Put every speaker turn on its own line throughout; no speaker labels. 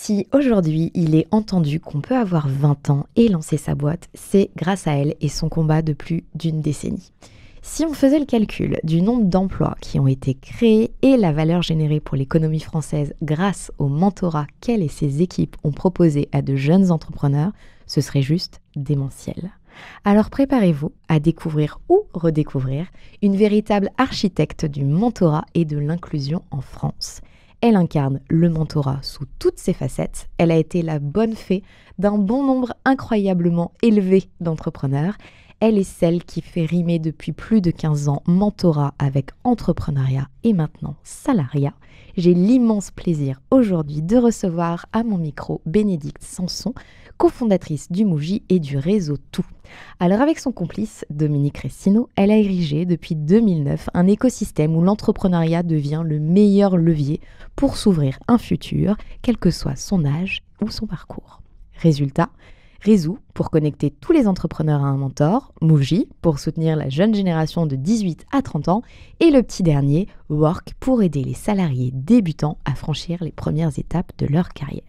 Si aujourd'hui il est entendu qu'on peut avoir 20 ans et lancer sa boîte, c'est grâce à elle et son combat de plus d'une décennie. Si on faisait le calcul du nombre d'emplois qui ont été créés et la valeur générée pour l'économie française grâce au mentorat qu'elle et ses équipes ont proposé à de jeunes entrepreneurs, ce serait juste démentiel. Alors préparez-vous à découvrir ou redécouvrir une véritable architecte du mentorat et de l'inclusion en France. Elle incarne le mentorat sous toutes ses facettes. Elle a été la bonne fée d'un bon nombre incroyablement élevé d'entrepreneurs. Elle est celle qui fait rimer depuis plus de 15 ans mentorat avec entrepreneuriat et maintenant salariat. J'ai l'immense plaisir aujourd'hui de recevoir à mon micro Bénédicte Sanson, cofondatrice du Mouji et du réseau Tout. Alors avec son complice Dominique Restino, elle a érigé depuis 2009 un écosystème où l'entrepreneuriat devient le meilleur levier pour s'ouvrir un futur, quel que soit son âge ou son parcours. Résultat, Réseau pour connecter tous les entrepreneurs à un mentor, Mouji pour soutenir la jeune génération de 18 à 30 ans et le petit dernier, Work pour aider les salariés débutants à franchir les premières étapes de leur carrière.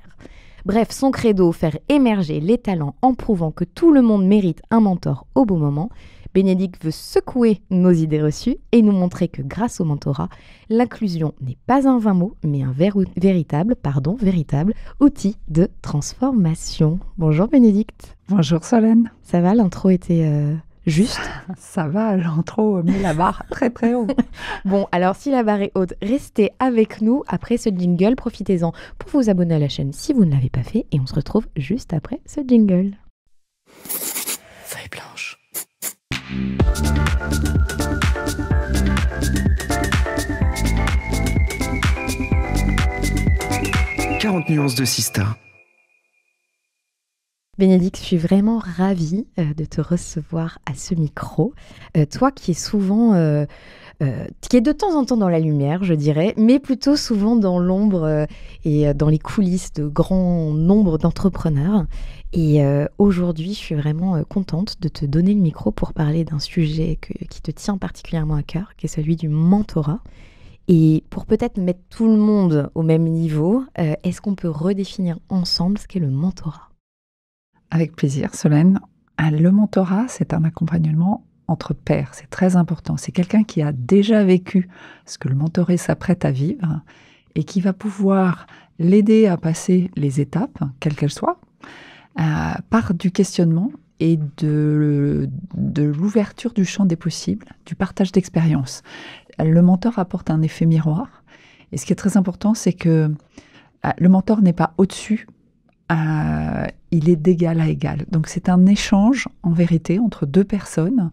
Bref, son credo, faire émerger les talents en prouvant que tout le monde mérite un mentor au bon moment. Bénédicte veut secouer nos idées reçues et nous montrer que grâce au mentorat, l'inclusion n'est pas un vain mot, mais un véritable outil de transformation. Bonjour Bénédicte.
Bonjour Solène.
Ça va, l'intro était juste?
Ça va, l'intro met la barre très très haut.
Bon, alors si la barre est haute, restez avec nous après ce jingle. Profitez-en pour vous abonner à la chaîne si vous ne l'avez pas fait et on se retrouve juste après ce jingle.
Feuille blanche. 40 nuances de Sista.
Bénédicte, je suis vraiment ravie de te recevoir à ce micro. Toi qui es souvent, qui est de temps en temps dans la lumière, je dirais, mais plutôt souvent dans l'ombre et dans les coulisses de grands nombres d'entrepreneurs. Et aujourd'hui, je suis vraiment contente de te donner le micro pour parler d'un sujet qui te tient particulièrement à cœur, qui est celui du mentorat. Et pour peut-être mettre tout le monde au même niveau, est-ce qu'on peut redéfinir ensemble ce qu'est le mentorat ?
Avec plaisir, Solène. Le mentorat, c'est un accompagnement entre pairs. C'est très important. C'est quelqu'un qui a déjà vécu ce que le mentoré s'apprête à vivre et qui va pouvoir l'aider à passer les étapes, quelles qu'elles soient, par du questionnement et de l'ouverture du champ des possibles, du partage d'expériences. Le mentor apporte un effet miroir. Et ce qui est très important, c'est que le mentor n'est pas au-dessus, il est d'égal à égal. Donc c'est un échange en vérité entre deux personnes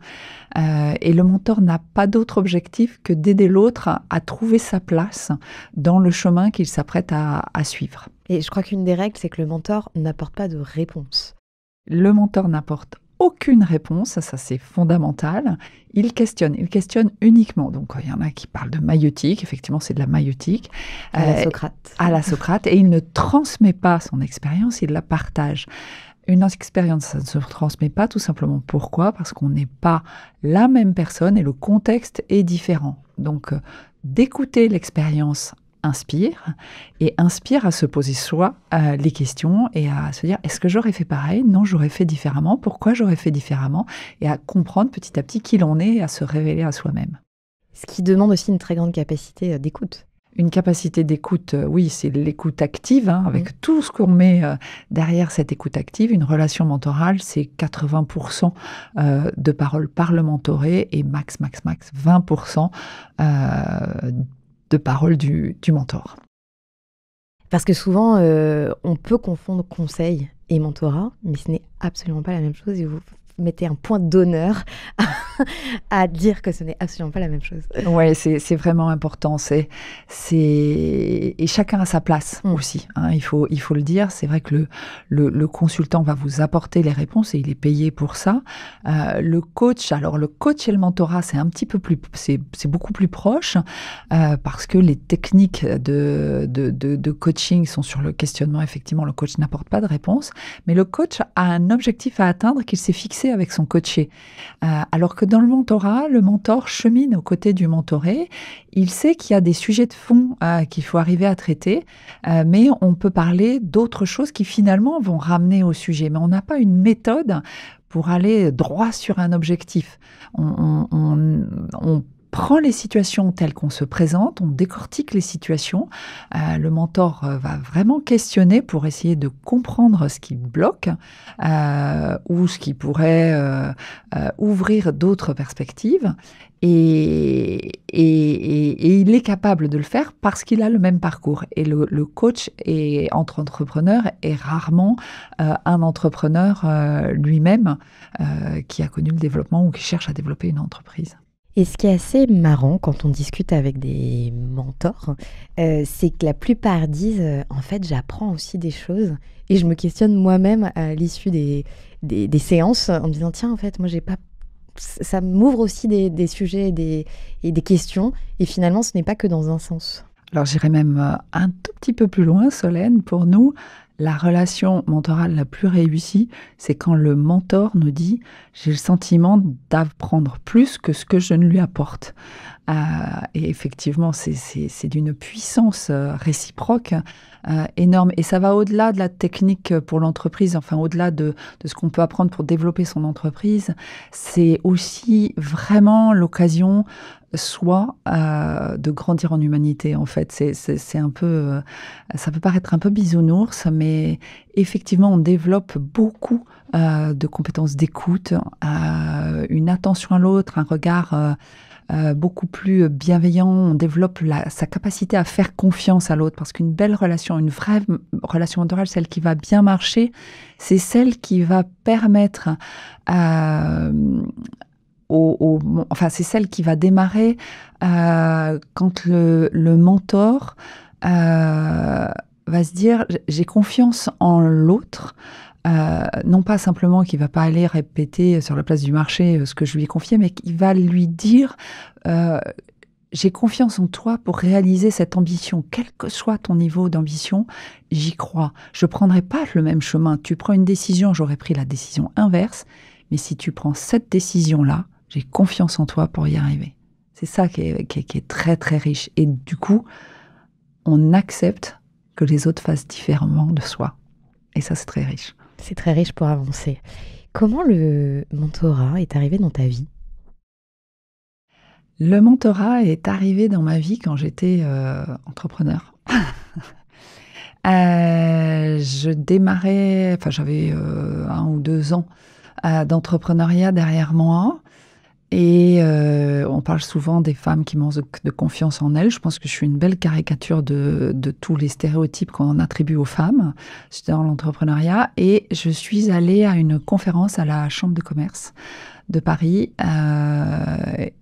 et le mentor n'a pas d'autre objectif que d'aider l'autre à trouver sa place dans le chemin qu'il s'apprête à suivre.
Et je crois qu'une des règles, c'est que le mentor n'apporte pas de réponse.
Le mentor n'apporte aucune réponse, ça c'est fondamental. Il questionne uniquement. Donc il y en a qui parlent de maïeutique, effectivement c'est de la maïeutique.
À la Socrate.
À la Socrate, et il ne transmet pas son expérience, il la partage. Une expérience, ça ne se transmet pas tout simplement. Pourquoi ? Parce qu'on n'est pas la même personne et le contexte est différent. Donc d'écouter l'expérience inspire à se poser soi les questions et à se dire est-ce que j'aurais fait pareil ? Non, j'aurais fait différemment. Pourquoi j'aurais fait différemment ? Et à comprendre petit à petit qui l'on est et à se révéler à soi-même.
Ce qui demande aussi une très grande capacité d'écoute.
Une capacité d'écoute, oui, c'est l'écoute active, avec tout ce qu'on met derrière cette écoute active. Une relation mentorale, c'est 80% de paroles par le mentoré et max 20% de paroles du mentor.
Parce que souvent, on peut confondre conseil et mentorat, mais ce n'est absolument pas la même chose et vous mettez un point d'honneur à dire que ce n'est absolument pas la même chose.
Oui, c'est vraiment important. Et chacun a sa place aussi. Il faut le dire. C'est vrai que le consultant va vous apporter les réponses et il est payé pour ça. Le coach et le mentorat, c'est un petit peu plus, c'est beaucoup plus proche parce que les techniques de coaching sont sur le questionnement. Effectivement, le coach n'apporte pas de réponse, mais le coach a un objectif à atteindre qu'il s'est fixé réussissait avec son coaché. Alors que dans le mentorat, le mentor chemine aux côtés du mentoré. Il sait qu'il y a des sujets de fond qu'il faut arriver à traiter, mais on peut parler d'autres choses qui finalement vont ramener au sujet. Mais on n'a pas une méthode pour aller droit sur un objectif. On prend les situations telles qu'on se présente, on décortique les situations. Le mentor va vraiment questionner pour essayer de comprendre ce qui bloque ou ce qui pourrait ouvrir d'autres perspectives. Et il est capable de le faire parce qu'il a le même parcours. Et le coach entre entrepreneurs est rarement un entrepreneur lui-même qui a connu le développement ou qui cherche à développer une entreprise.
Et ce qui est assez marrant quand on discute avec des mentors, c'est que la plupart disent en fait, j'apprends aussi des choses et je me questionne moi-même à l'issue des séances en me disant tiens, en fait, moi, j'ai pas. Ça m'ouvre aussi des sujets et des questions et finalement, ce n'est pas que dans un sens.
Alors, j'irais même un tout petit peu plus loin, Solène. Pour nous, la relation mentorale la plus réussie, c'est quand le mentor nous dit « j'ai le sentiment d'apprendre plus que ce que je ne lui apporte ». Et effectivement, c'est d'une puissance réciproque énorme. Et ça va au-delà de la technique pour l'entreprise, enfin au-delà de ce qu'on peut apprendre pour développer son entreprise. C'est aussi vraiment l'occasion soit de grandir en humanité, en fait. C'est un peu, ça peut paraître un peu bisounours, mais effectivement, on développe beaucoup de compétences d'écoute, une attention à l'autre, un regard beaucoup plus bienveillant. On développe sa capacité à faire confiance à l'autre, parce qu'une belle relation, une vraie relation mentorale, celle qui va bien marcher, c'est celle qui va permettre enfin, c'est celle qui va démarrer quand le mentor va se dire « j'ai confiance en l'autre », non pas simplement qu'il ne va pas aller répéter sur la place du marché ce que je lui ai confié, mais qu'il va lui dire j'ai confiance en toi pour réaliser cette ambition. Quel que soit ton niveau d'ambition, j'y crois. Je ne prendrai pas le même chemin. Tu prends une décision, j'aurais pris la décision inverse, mais si tu prends cette décision-là, j'ai confiance en toi pour y arriver. C'est ça qui est très, très riche. Et du coup, on accepte que les autres fassent différemment de soi. Et ça, c'est très riche.
C'est très riche pour avancer. Comment le mentorat est arrivé dans ta vie ?
Le mentorat est arrivé dans ma vie quand j'étais entrepreneur. Je démarrais, enfin j'avais 1 ou 2 ans d'entrepreneuriat derrière moi. Et on parle souvent des femmes qui manquent de confiance en elles. Je pense que je suis une belle caricature de tous les stéréotypes qu'on attribue aux femmes dans l'entrepreneuriat. Et je suis allée à une conférence à la Chambre de commerce de Paris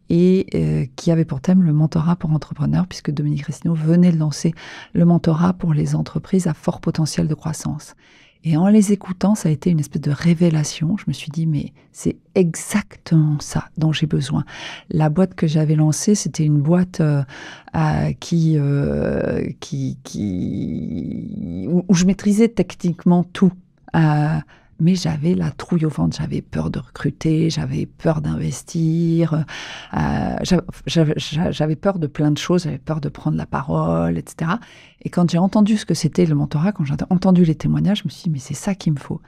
qui avait pour thème le mentorat pour entrepreneurs, puisque Dominique Risseneau venait de lancer le mentorat pour les entreprises à fort potentiel de croissance. Et en les écoutant, ça a été une espèce de révélation. Je me suis dit, mais c'est exactement ça dont j'ai besoin. La boîte que j'avais lancée, c'était une boîte où je maîtrisais techniquement tout. Mais j'avais la trouille au ventre, j'avais peur de recruter, j'avais peur d'investir, j'avais peur de plein de choses, j'avais peur de prendre la parole, etc. Et quand j'ai entendu ce que c'était le mentorat, quand j'ai entendu les témoignages, je me suis dit, mais c'est ça qu'il me faut.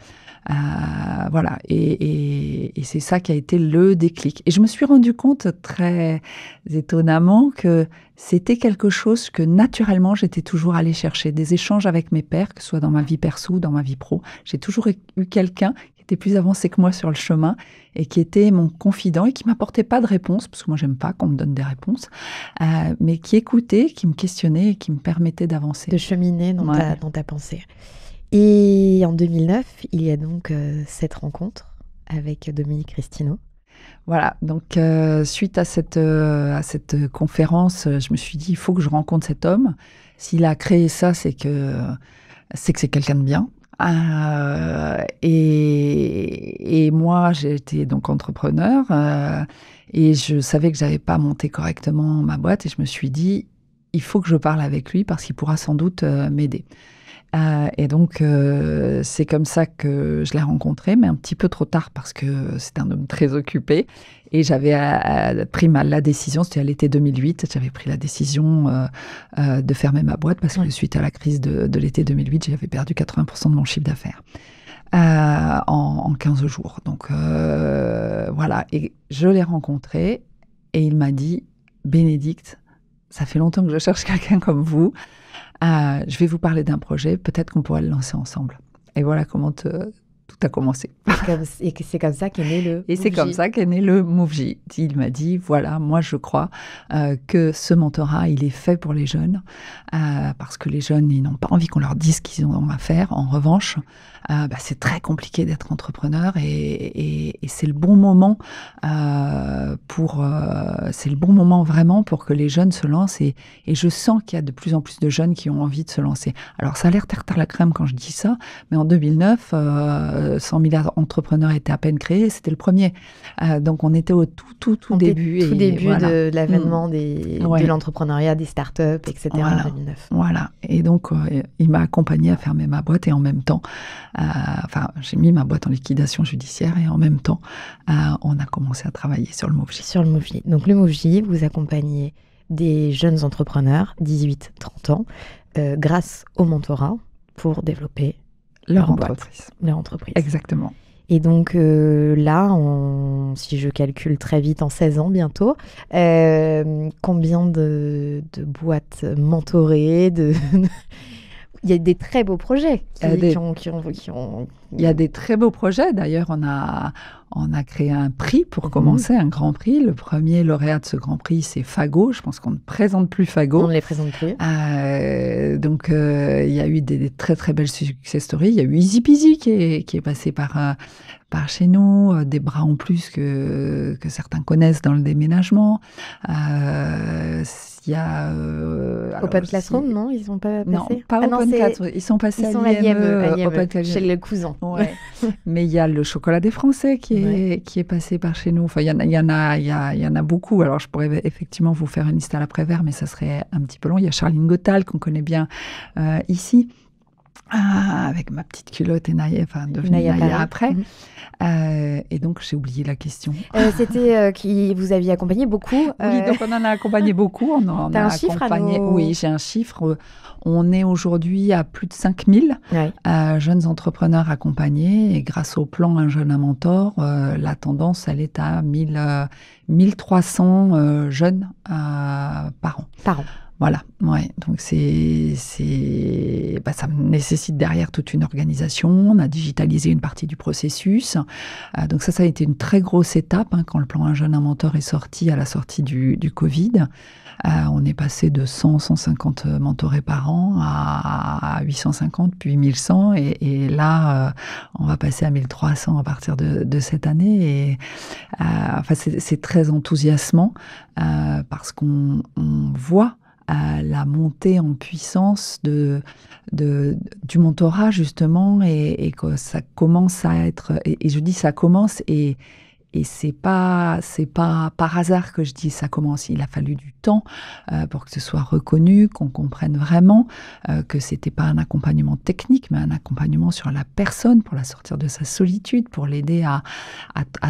Voilà, et c'est ça qui a été le déclic. Et je me suis rendu compte très étonnamment que c'était quelque chose que naturellement j'étais toujours allée chercher. Des échanges avec mes pairs, que ce soit dans ma vie perso ou dans ma vie pro. J'ai toujours eu quelqu'un qui était plus avancé que moi sur le chemin et qui était mon confident et qui m'apportait pas de réponse, parce que moi j'aime pas qu'on me donne des réponses, mais qui écoutait, qui me questionnait et qui me permettait d'avancer.
De cheminer dans ta pensée. Et en 2009, il y a donc cette rencontre avec Dominique Risseneau.
Voilà, donc suite à cette conférence, je me suis dit, il faut que je rencontre cet homme. S'il a créé ça, c'est que c'est quelqu'un de bien. Et moi, j'étais donc entrepreneur et je savais que j'avais pas monté correctement ma boîte et je me suis dit, il faut que je parle avec lui parce qu'il pourra sans doute m'aider. Et donc, c'est comme ça que je l'ai rencontré, mais un petit peu trop tard parce que c'est un homme très occupé. Et j'avais pris la décision, c'était à l'été 2008, j'avais pris la décision de fermer ma boîte parce que suite à la crise de l'été 2008, j'avais perdu 80% de mon chiffre d'affaires en 15 jours. Donc, voilà. Et je l'ai rencontré et il m'a dit, Bénédicte, ça fait longtemps que je cherche quelqu'un comme vous. Je vais vous parler d'un projet, peut-être qu'on pourrait le lancer ensemble. Et voilà comment tout a commencé.
Et c'est comme ça qu'est né le
Et c'est comme ça qu'est né le MoveJ. Il m'a dit, voilà, moi je crois que ce mentorat, il est fait pour les jeunes, parce que les jeunes, ils n'ont pas envie qu'on leur dise ce qu'ils ont à faire. En revanche, c'est très compliqué d'être entrepreneur et c'est le bon moment c'est le bon moment vraiment pour que les jeunes se lancent et je sens qu'il y a de plus en plus de jeunes qui ont envie de se lancer. Alors ça a l'air tarte à la crème quand je dis ça, mais en 2009, 100 000 entrepreneurs étaient à peine créés, c'était le premier. Donc on était au tout début.
Tout début
voilà.
de l'avènement de l'entrepreneuriat, des startups, etc.
Voilà.
En 2009.
Voilà. Et donc il m'a accompagné à fermer ma boîte et en même temps, j'ai mis ma boîte en liquidation judiciaire et en même temps, on a commencé à travailler sur le MoveJ.
Sur le MoveJ. Donc le MoveJ, vous accompagnez des jeunes entrepreneurs, 18-30 ans, grâce au mentorat pour développer leur entreprise. Leur entreprise.
Exactement.
Et donc là, si je calcule très vite, en 16 ans bientôt, combien de boîtes mentorées Il y a des très beaux projets qui ont...
Il y a des très beaux projets. D'ailleurs, on a créé un prix pour commencer, un grand prix. Le premier lauréat de ce grand prix, c'est Fago. Je pense qu'on ne présente plus Fago.
On ne les présente plus.
Donc, il y a eu des très, très belles success stories. Il y a eu Easy Peasy qui est passé par chez nous, des bras en plus que certains connaissent dans le déménagement. Il y a...
Open Classroom, non? Ils ne sont pas passés?
Non, pas Open Classroom. Ils sont passés à l'IME.
Chez le cousin.
Ouais. Mais il y a le chocolat des Français qui est passé par chez nous. Enfin, il y en a beaucoup. Alors, je pourrais effectivement vous faire une liste à l'après-vert, mais ça serait un petit peu long. Il y a Charline Gottal, qu'on connaît bien ici. Avec ma petite culotte et devenue Naya après. Et donc, j'ai oublié la question.
C'était qui vous aviez accompagné beaucoup.
Oui, donc on en a accompagné beaucoup.
T'as un chiffre à nous...
Oui, j'ai un chiffre. On est aujourd'hui à plus de 5000 jeunes entrepreneurs accompagnés. Et grâce au plan Un jeune, un mentor, la tendance, elle est à 1300 jeunes par an.
Par an.
Voilà, ouais. Donc ça nécessite derrière toute une organisation. On a digitalisé une partie du processus. Donc ça a été une très grosse étape quand le plan Un jeune, un mentor est sorti à la sortie du Covid. On est passé de 150 mentorés par an à 850, puis 1100. Et là, on va passer à 1300 à partir de cette année. Et c'est très enthousiasmant parce qu'on voit la montée en puissance du mentorat, justement, et que ça commence à être... Et je dis ça commence, et c'est pas par hasard que je dis ça commence. Il a fallu du temps pour que ce soit reconnu, qu'on comprenne vraiment que c'était pas un accompagnement technique, mais un accompagnement sur la personne pour la sortir de sa solitude, pour l'aider à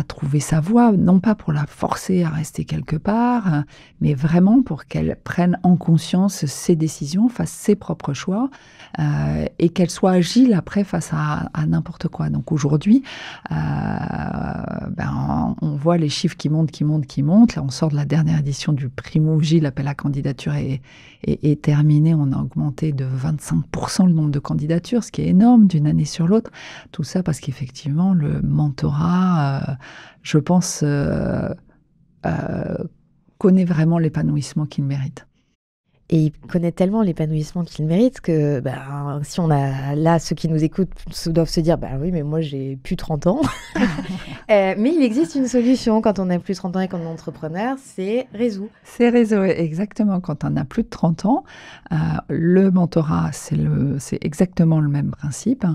trouver sa voie, non pas pour la forcer à rester quelque part, mais vraiment pour qu'elle prenne en conscience ses décisions, fasse ses propres choix, et qu'elle soit agile après face à n'importe quoi. Donc aujourd'hui, on voit les chiffres qui montent. Là, on sort de la dernière édition du prix MoveJ. L'appel à candidature est terminé. On a augmenté de 25% le nombre de candidatures, ce qui est énorme d'une année sur l'autre. Tout ça parce qu'effectivement, le mentorat, je pense, connaît vraiment l'épanouissement qu'il mérite.
Et il connaît tellement l'épanouissement qu'il mérite que si on a là, ceux qui nous écoutent doivent se dire oui, mais moi j'ai plus 30 ans. Mais il existe une solution quand on a plus de 30 ans et qu'on est entrepreneur, c'est Réseau.
C'est Réseau, exactement. Quand on a plus de 30 ans, le mentorat, c'est exactement le même principe.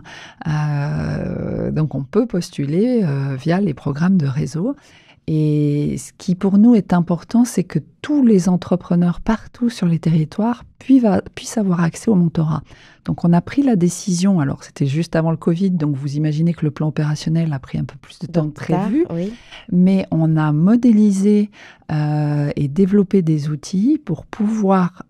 Donc on peut postuler via les programmes de Réseau. Et ce qui pour nous est important, c'est que tous les entrepreneurs partout sur les territoires puissent avoir accès au mentorat. Donc on a pris la décision, alors c'était juste avant le Covid, donc vous imaginez que le plan opérationnel a pris un peu plus de temps que prévu,
oui.
Mais on a modélisé et développé des outils pour pouvoir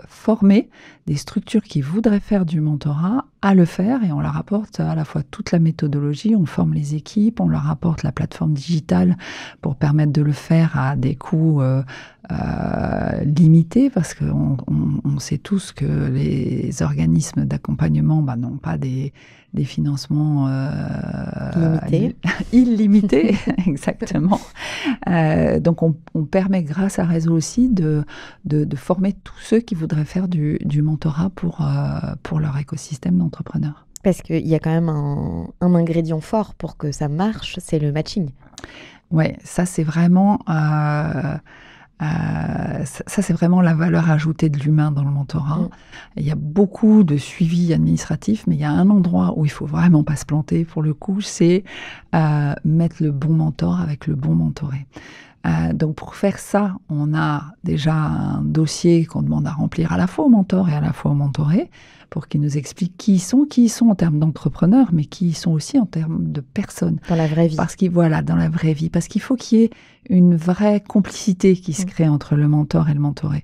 former des structures qui voudraient faire du mentorat à le faire, et on leur apporte à la fois toute la méthodologie, on forme les équipes, on leur apporte la plateforme digitale pour permettre de le faire à des coûts limités, parce qu'on sait tous que les organismes d'accompagnement n'ont pas des financements illimités, exactement. Donc on permet, grâce à Réseau aussi, de former tous ceux qui voudraient faire du mentorat pour leur écosystème d'entrepreneurs.
Parce qu'il y a quand même un ingrédient fort pour que ça marche, c'est le matching.
Oui, ça c'est vraiment... ça, c'est vraiment la valeur ajoutée de l'humain dans le mentorat. Il y a beaucoup de suivi administratif, mais il y a un endroit où il faut vraiment pas se planter, pour le coup, c'est mettre le bon mentor avec le bon mentoré. Donc pour faire ça, on a déjà un dossier qu'on demande à remplir à la fois au mentor et à la fois au mentoré, pour qu'ils nous expliquent qui ils sont en termes d'entrepreneurs, mais qui ils sont aussi en termes de personnes.
Dans la vraie vie.
Dans la vraie vie. Parce qu'il faut qu'il y ait une vraie complicité qui se crée entre le mentor et le mentoré.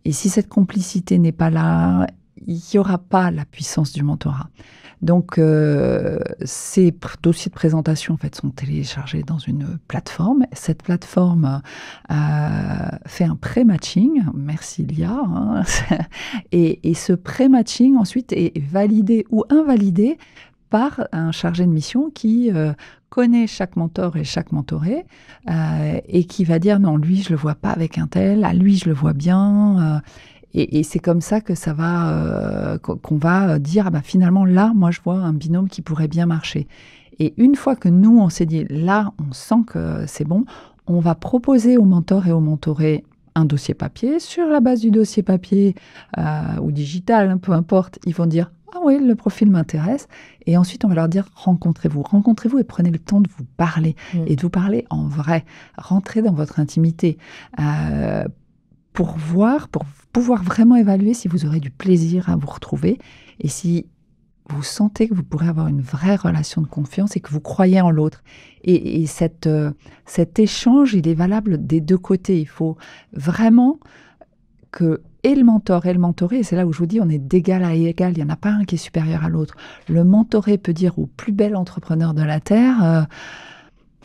Et si cette complicité n'est pas là, il n'y aura pas la puissance du mentorat. Donc, ces dossiers de présentation, en fait, sont téléchargés dans une plateforme. Cette plateforme fait un pré-matching, merci Lia, hein. Et ce pré-matching, ensuite, est validé ou invalidé par un chargé de mission qui connaît chaque mentor et chaque mentoré, et qui va dire « Non, lui, je le vois pas avec un tel, à lui, je le vois bien ». Et c'est comme ça que ça va, qu'on va dire finalement, là, moi, je vois un binôme qui pourrait bien marcher. Et une fois que nous, on s'est dit, là, on sent que c'est bon, on va proposer au mentor et au mentoré un dossier papier. Sur la base du dossier papier ou digital, peu importe, ils vont dire, ah oui, le profil m'intéresse. Et ensuite, on va leur dire, rencontrez-vous. Rencontrez-vous et prenez le temps de vous parler. Et de vous parler en vrai. Rentrez dans votre intimité. Pour pouvoir vraiment évaluer si vous aurez du plaisir à vous retrouver et si vous sentez que vous pourrez avoir une vraie relation de confiance et que vous croyez en l'autre. Et cet échange, il est valable des deux côtés. Il faut vraiment que et le mentor et le mentoré, et c'est là où je vous dis, on est d'égal à égal, il n'y en a pas un qui est supérieur à l'autre. Le mentoré peut dire au plus bel entrepreneur de la Terre,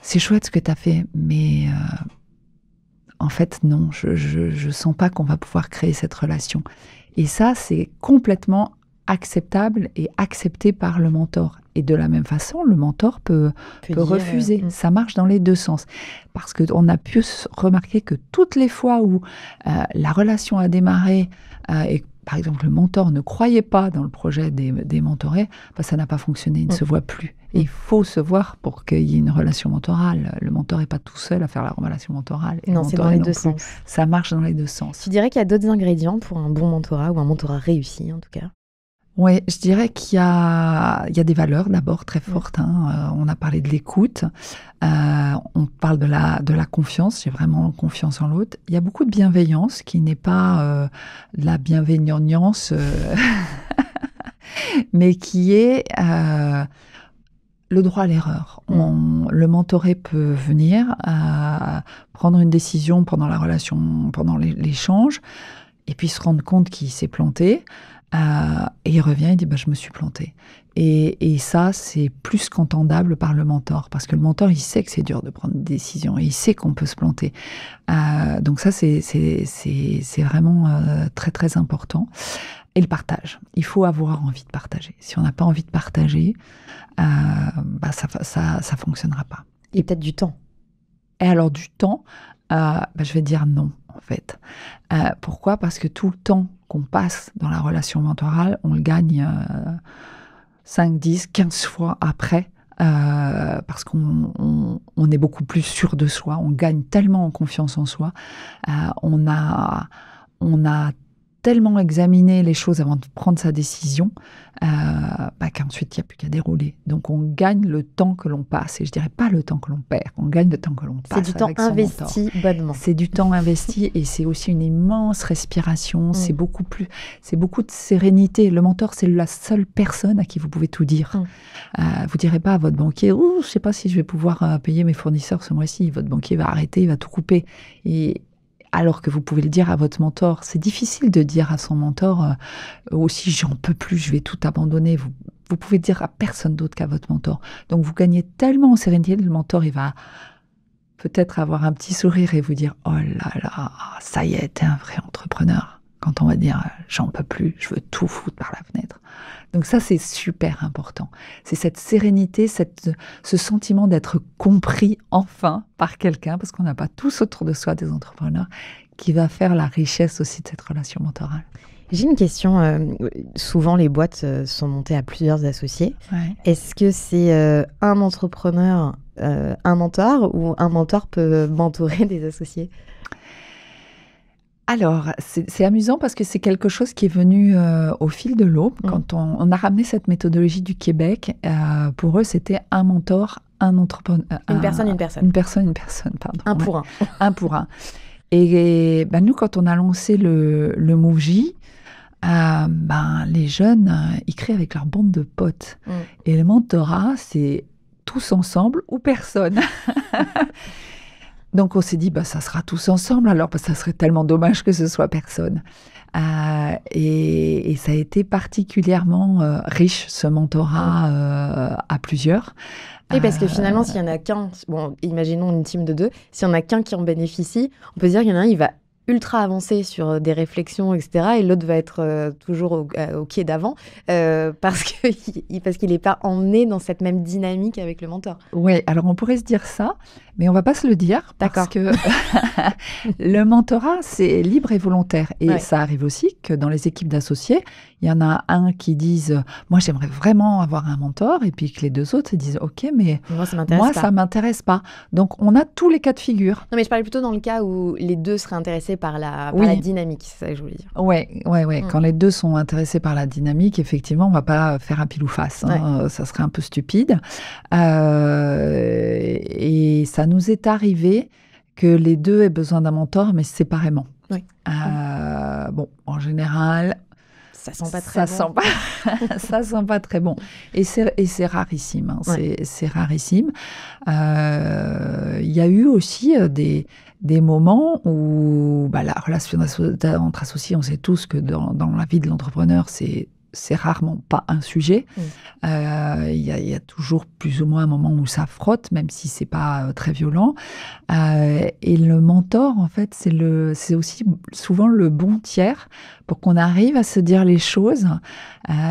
c'est chouette ce que tu as fait, mais... en fait, non, je sens pas qu'on va pouvoir créer cette relation. Et ça, c'est complètement acceptable et accepté par le mentor. Et de la même façon, le mentor peut refuser. Ça marche dans les deux sens. Parce qu'on a pu remarquer que toutes les fois où la relation a démarré et par exemple, le mentor ne croyait pas dans le projet des mentorés, ça n'a pas fonctionné, il ne se voit plus. Et il faut se voir pour qu'il y ait une relation mentorale. Le mentor n'est pas tout seul à faire la relation mentorale.
Non, c'est dans les deux sens.
Ça marche dans les deux sens.
Tu dirais qu'il y a d'autres ingrédients pour un bon mentorat ou un mentorat réussi, en tout cas?
Oui, je dirais qu'il y a des valeurs d'abord très fortes. On a parlé de l'écoute, on parle de la confiance, j'ai vraiment confiance en l'autre. Il y a beaucoup de bienveillance qui n'est pas de la bienveillance, mais qui est le droit à l'erreur. Le mentoré peut venir prendre une décision pendant la relation, pendant l'échange, et puis se rendre compte qu'il s'est planté. Et il revient et dit je me suis planté. Et ça, c'est plus qu'entendable par le mentor, parce que le mentor, il sait que c'est dur de prendre des décisions et il sait qu'on peut se planter. Donc ça, c'est vraiment très très important. Et le partage. Il faut avoir envie de partager. Si on n'a pas envie de partager, ça fonctionnera pas.
Et peut-être du temps.
Et alors du temps, je vais dire non, en fait. Pourquoi ? Parce que tout le temps qu'on passe dans la relation mentorale, on le gagne 5, 10, 15 fois après, parce qu'on est beaucoup plus sûr de soi, on gagne tellement en confiance en soi, on a tellement examiner les choses avant de prendre sa décision qu'ensuite, il n'y a plus qu'à dérouler. Donc, on gagne le temps que l'on passe. Et je ne dirais pas le temps que l'on perd. On gagne le temps que l'on passe.
C'est du temps investi bonnement.
C'est du temps investi et c'est aussi une immense respiration. C'est beaucoup de sérénité. Le mentor, c'est la seule personne à qui vous pouvez tout dire. Vous ne direz pas à votre banquier, je ne sais pas si je vais pouvoir payer mes fournisseurs ce mois-ci. Votre banquier va arrêter, il va tout couper. Et alors que vous pouvez le dire à votre mentor. C'est difficile de dire à son mentor aussi, j'en peux plus, je vais tout abandonner. Vous pouvez dire à personne d'autre qu'à votre mentor. Donc vous gagnez tellement en sérénité, le mentor, il va peut-être avoir un petit sourire et vous dire, oh là là, ça y est, t'es un vrai entrepreneur. Quand on va dire, j'en peux plus, je veux tout foutre par la fenêtre. Donc ça, c'est super important. C'est cette sérénité, ce sentiment d'être compris enfin par quelqu'un, parce qu'on n'a pas tous autour de soi des entrepreneurs, qui va faire la richesse aussi de cette relation mentorale.
J'ai une question. Souvent, les boîtes sont montées à plusieurs associés.
Ouais.
Est-ce que c'est un entrepreneur, un mentor, ou un mentor peut mentorer des associés ?
Alors, c'est amusant parce que c'est quelque chose qui est venu au fil de l'eau. Quand on a ramené cette méthodologie du Québec, pour eux, c'était un mentor, un entrepreneur.
Une personne,
pardon.
Un pour un.
Un pour un. Et nous, quand on a lancé le Move J, les jeunes, ils créent avec leur bande de potes. Et le mentorat, c'est tous ensemble ou personne. Donc, on s'est dit, ça sera tous ensemble, alors ça serait tellement dommage que ce soit personne. Et ça a été particulièrement riche, ce mentorat à plusieurs.
Oui, parce que finalement, s'il n'y en a qu'un, imaginons une team de 2, s'il n'y en a qu'un qui en bénéficie, on peut dire qu'il y en a un, il va ultra avancé sur des réflexions, etc. Et l'autre va être toujours au quai d'avant parce qu'il n'est pas emmené dans cette même dynamique avec le mentor.
Oui, alors on pourrait se dire ça, mais on ne va pas se le dire.
D'accord.
Parce que le mentorat, c'est libre et volontaire. Et ça arrive aussi que dans les équipes d'associés, il y en a un qui dise « Moi, j'aimerais vraiment avoir un mentor », et puis que les deux autres se disent « Ok, mais moi, ça m'intéresse pas ». Donc, on a tous les cas de figure.
Non, mais je parlais plutôt dans le cas où les deux seraient intéressés par la dynamique, c'est ça que je voulais dire.
Oui. Quand les deux sont intéressés par la dynamique, effectivement, on ne va pas faire un pile ou face. Ça serait un peu stupide. Et ça nous est arrivé que les deux aient besoin d'un mentor, mais séparément.
Oui.
En général...
Ça sent pas très bon.
Ça sent pas très bon. Et c'est rarissime. C'est rarissime. Il y a eu aussi des moments où la relation entre associés, on sait tous que dans la vie de l'entrepreneur, c'est rarement pas un sujet. Il y a toujours plus ou moins un moment où ça frotte, même si c'est pas très violent. Et le mentor, en fait, c'est aussi souvent le bon tiers pour qu'on arrive à se dire les choses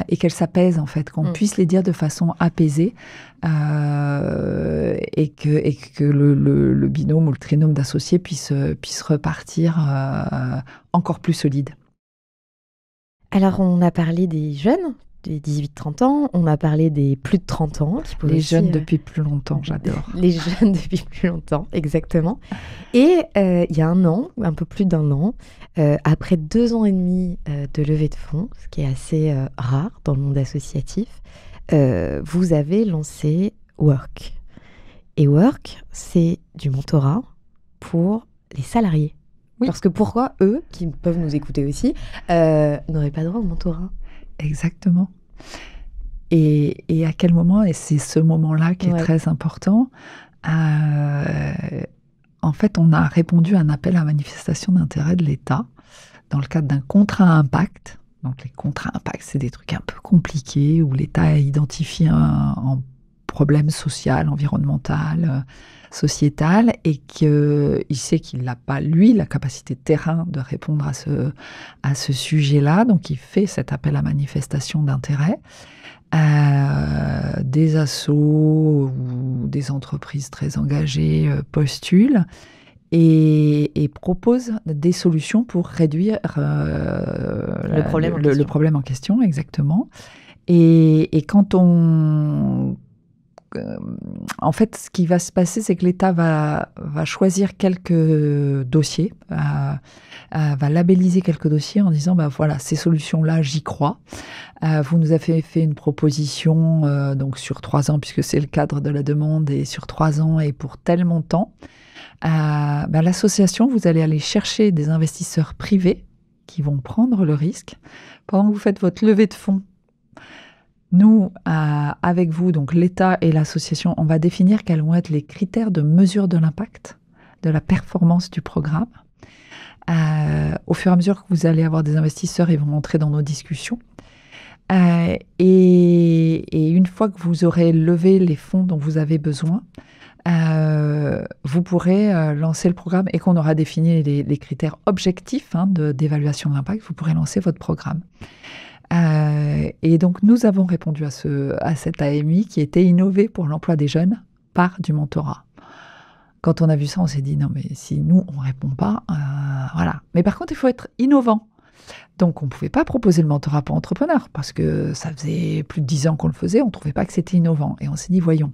et qu'elles s'apaisent, en fait, qu'on puisse les dire de façon apaisée et que le binôme ou le trinôme d'associés puisse repartir encore plus solide.
Alors, on a parlé des jeunes, des 18-30 ans, on a parlé des plus de 30 ans.
Les jeunes depuis plus longtemps, j'adore.
Les jeunes depuis plus longtemps, exactement. Et il y a un peu plus d'un an, après 2 ans et demi de levée de fonds, ce qui est assez rare dans le monde associatif, vous avez lancé Work. Et Work, c'est du mentorat pour les salariés. Oui. Parce que pourquoi eux, qui peuvent nous écouter aussi, n'auraient pas droit au mentorat ?
Exactement. Et à quel moment, et c'est ce moment-là qui est très important, en fait, on a répondu à un appel à manifestation d'intérêt de l'État dans le cadre d'un contrat à impact. Donc les contrats à impact, c'est des trucs un peu compliqués où l'État identifie un problème social, environnemental, sociétal, et qu'il sait qu'il n'a pas, lui, la capacité de terrain de répondre à ce sujet-là. Donc, il fait cet appel à manifestation d'intérêt. Des assos ou des entreprises très engagées postulent et proposent des solutions pour réduire le problème en question, exactement. Et quand on en fait, ce qui va se passer, c'est que l'État va choisir quelques dossiers, va labelliser quelques dossiers en disant, voilà, ces solutions-là, j'y crois. Vous nous avez fait une proposition donc sur 3 ans, puisque c'est le cadre de la demande, et sur 3 ans et pour tel montant. L'association, vous allez aller chercher des investisseurs privés qui vont prendre le risque. Pendant que vous faites votre levée de fonds, nous, avec vous, donc l'État et l'association, on va définir quels vont être les critères de mesure de l'impact, de la performance du programme. Au fur et à mesure que vous allez avoir des investisseurs, ils vont entrer dans nos discussions. Et une fois que vous aurez levé les fonds dont vous avez besoin, vous pourrez lancer le programme et qu'on aura défini les critères objectifs d'évaluation de l'impact, vous pourrez lancer votre programme. Et donc, nous avons répondu à cette AMI qui était innovée pour l'emploi des jeunes par du mentorat. Quand on a vu ça, on s'est dit, non, mais si nous, on ne répond pas, voilà. Mais par contre, il faut être innovant. Donc, on ne pouvait pas proposer le mentorat pour entrepreneurs parce que ça faisait plus de 10 ans qu'on le faisait, on ne trouvait pas que c'était innovant. Et on s'est dit, voyons,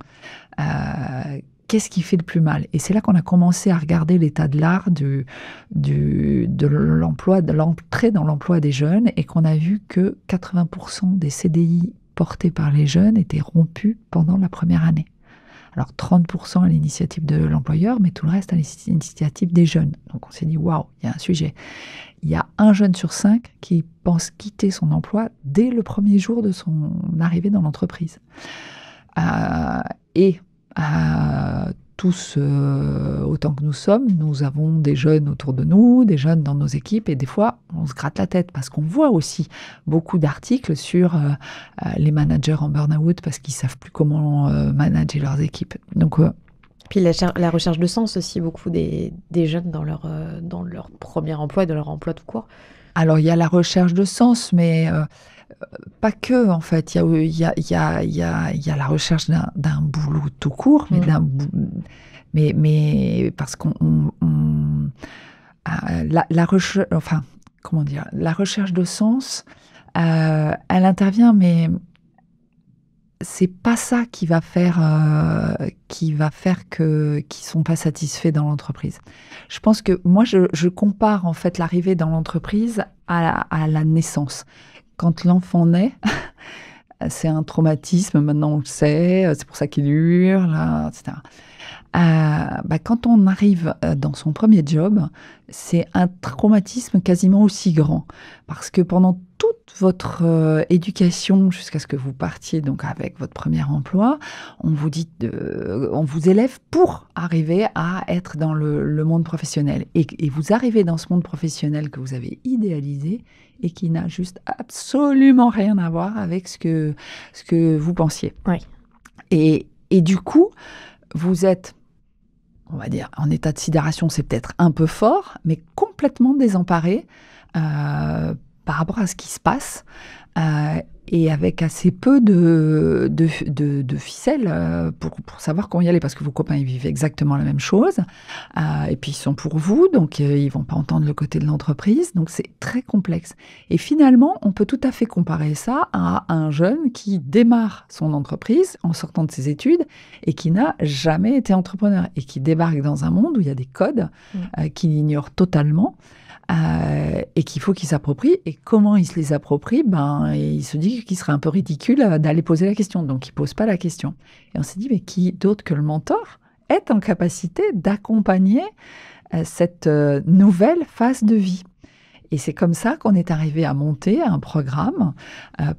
qu'est-ce qui fait le plus mal? Et c'est là qu'on a commencé à regarder l'état de l'art de l'emploi, de l'entrée dans l'emploi des jeunes, et qu'on a vu que 80% des CDI portés par les jeunes étaient rompus pendant la première année. Alors 30% à l'initiative de l'employeur, mais tout le reste à l'initiative des jeunes. Donc on s'est dit, waouh, il y a un sujet. Il y a 1 jeune sur 5 qui pense quitter son emploi dès le premier jour de son arrivée dans l'entreprise. Tous, autant que nous sommes, nous avons des jeunes autour de nous, des jeunes dans nos équipes, et des fois, on se gratte la tête parce qu'on voit aussi beaucoup d'articles sur les managers en burn-out parce qu'ils ne savent plus comment manager leurs équipes. Donc,
puis la recherche de sens aussi, beaucoup des jeunes dans leur premier emploi, dans leur emploi tout court.
Alors, il y a la recherche de sens, mais pas que, en fait. Il y a la recherche d'un boulot tout court, mais parce qu'on la recherche de sens, elle intervient, mais c'est pas ça qui va faire qu'ils sont pas satisfaits dans l'entreprise. Je pense que moi, je compare en fait l'arrivée dans l'entreprise à la naissance. Quand l'enfant naît, c'est un traumatisme, maintenant on le sait, c'est pour ça qu'il hurle, etc. Quand on arrive dans son premier job, c'est un traumatisme quasiment aussi grand. Parce que pendant toute votre éducation, jusqu'à ce que vous partiez donc avec votre premier emploi, on vous élève pour arriver à être dans le monde professionnel. Et vous arrivez dans ce monde professionnel que vous avez idéalisé et qui n'a juste absolument rien à voir avec ce que vous pensiez.
Oui.
Et du coup, vous êtes, on va dire, en état de sidération, c'est peut-être un peu fort, mais complètement désemparé par rapport à ce qui se passe, et avec assez peu de ficelles pour savoir comment y aller, parce que vos copains, ils vivent exactement la même chose, et puis ils sont pour vous, donc ils vont pas entendre le côté de l'entreprise, donc c'est très complexe. Et finalement, on peut tout à fait comparer ça à un jeune qui démarre son entreprise en sortant de ses études et qui n'a jamais été entrepreneur, et qui débarque dans un monde où il y a des codes qu'il ignore totalement, et qu'il faut qu'il s'approprie. Et comment il se les approprie? Il se dit qu'il serait un peu ridicule d'aller poser la question. Donc, il ne pose pas la question. Et on s'est dit, mais qui d'autre que le mentor est en capacité d'accompagner cette nouvelle phase de vie? Et c'est comme ça qu'on est arrivé à monter un programme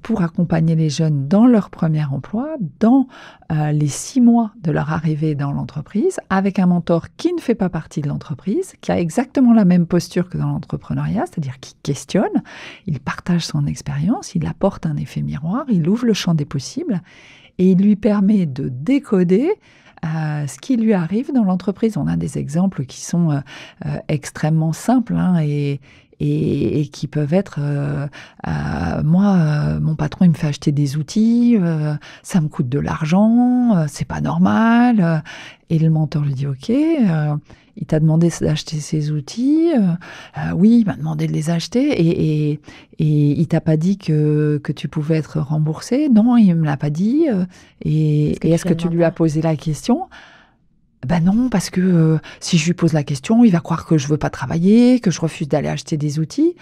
pour accompagner les jeunes dans leur premier emploi, dans les 6 mois de leur arrivée dans l'entreprise, avec un mentor qui ne fait pas partie de l'entreprise, qui a exactement la même posture que dans l'entrepreneuriat, c'est-à-dire qui questionne, il partage son expérience, il apporte un effet miroir, il ouvre le champ des possibles et il lui permet de décoder ce qui lui arrive dans l'entreprise. On a des exemples qui sont extrêmement simples, et et qui peuvent être moi, mon patron, il me fait acheter des outils, ça me coûte de l'argent, c'est pas normal. Et le mentor lui dit ok, il t'a demandé d'acheter ces outils, oui, il m'a demandé de les acheter et il t'a pas dit que tu pouvais être remboursé. Non, il me l'a pas dit. Et est-ce que tu lui as posé la question? Ben non, parce que si je lui pose la question, il va croire que je veux pas travailler, que je refuse d'aller acheter des outils.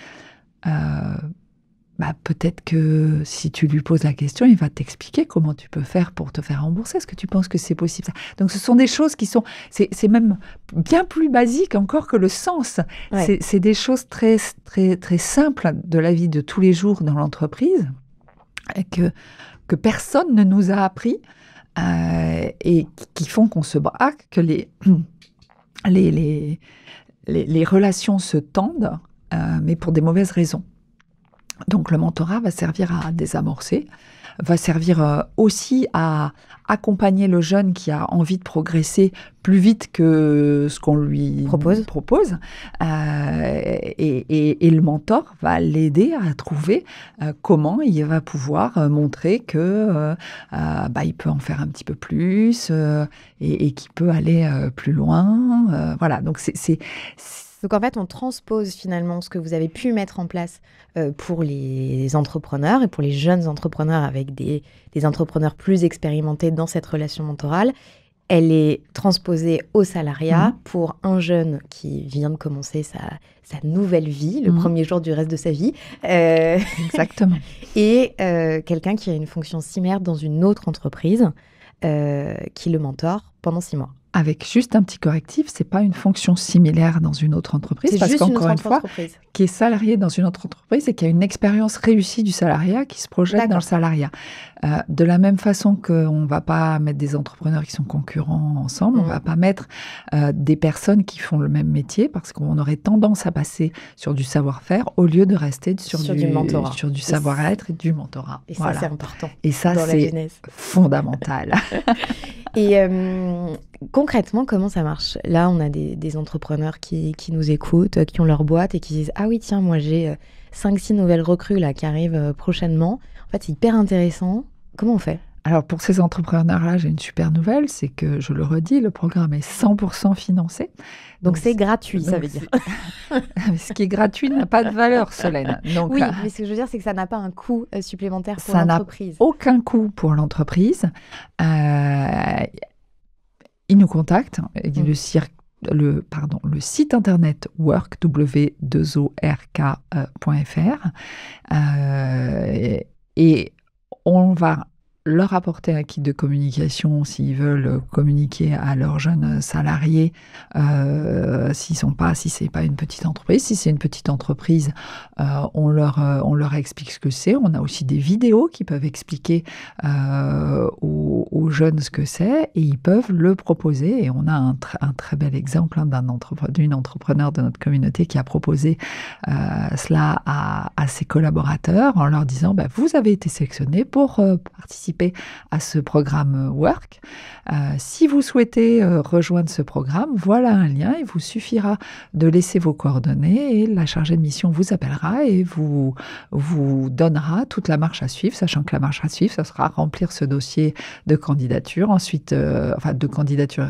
Peut-être que si tu lui poses la question, il va t'expliquer comment tu peux faire pour te faire rembourser. Est-ce que tu penses que c'est possible, ça? Donc, ce sont des choses qui sont... C'est même bien plus basique encore que le sens.
Ouais.
C'est des choses très, très, très simples de la vie de tous les jours dans l'entreprise et que personne ne nous a appris et qui font qu'on se braque, que les relations se tendent, mais pour des mauvaises raisons. Donc le mentorat va servir à désamorcer, va servir aussi à accompagner le jeune qui a envie de progresser plus vite que ce qu'on lui propose. Et le mentor va l'aider à trouver comment il va pouvoir montrer que il peut en faire un petit peu plus et qu'il peut aller plus loin. Voilà, donc
Donc en fait, on transpose finalement ce que vous avez pu mettre en place pour les entrepreneurs et pour les jeunes entrepreneurs avec des entrepreneurs plus expérimentés dans cette relation mentorale. Elle est transposée au salariat pour un jeune qui vient de commencer sa nouvelle vie, le premier jour du reste de sa vie.
Exactement.
Et quelqu'un qui a une fonction similaire dans une autre entreprise qui le mentore pendant 6 mois.
Avec juste un petit correctif, c'est pas une fonction similaire dans une autre entreprise, parce qu'encore une fois, qui est salarié dans une autre entreprise et qui a une expérience réussie du salariat, qui se projette dans le salariat. De la même façon qu'on va pas mettre des entrepreneurs qui sont concurrents ensemble, on va pas mettre des personnes qui font le même métier, parce qu'on aurait tendance à passer sur du savoir-faire au lieu de rester sur du mentorat, sur du savoir-être et du mentorat.
Et ça, c'est important.
Et ça, c'est fondamental.
Et concrètement, comment ça marche? Là, on a des entrepreneurs qui nous écoutent, qui ont leur boîte et qui disent « Ah oui, tiens, moi j'ai 5-6 nouvelles recrues là, qui arrivent prochainement. En fait, c'est hyper intéressant. Comment on fait ?»
Alors, pour ces entrepreneurs-là, j'ai une super nouvelle, c'est que, je le redis, le programme est 100% financé.
Donc c'est gratuit, ça veut dire.
Ce qui est gratuit n'a pas de valeur, Solène. Donc,
oui, mais ce que je veux dire, c'est que ça n'a pas un coût supplémentaire pour l'entreprise.
Ça n'a aucun coût pour l'entreprise. Ils nous contactent. Le site internet work.fr et on va leur apporter un kit de communication s'ils veulent communiquer à leurs jeunes salariés, si c'est pas une petite entreprise. Si c'est une petite entreprise, on leur explique ce que c'est. On a aussi des vidéos qui peuvent expliquer aux jeunes ce que c'est et ils peuvent le proposer. Et on a un très bel exemple d'une entrepreneur de notre communauté qui a proposé cela à ses collaborateurs en leur disant vous avez été sélectionnés pour participer à ce programme Work. Si vous souhaitez rejoindre ce programme, voilà un lien. Il vous suffira de laisser vos coordonnées et la chargée de mission vous appellera et vous donnera toute la marche à suivre, sachant que la marche à suivre, ça sera remplir ce dossier de candidature. Ensuite, de candidature,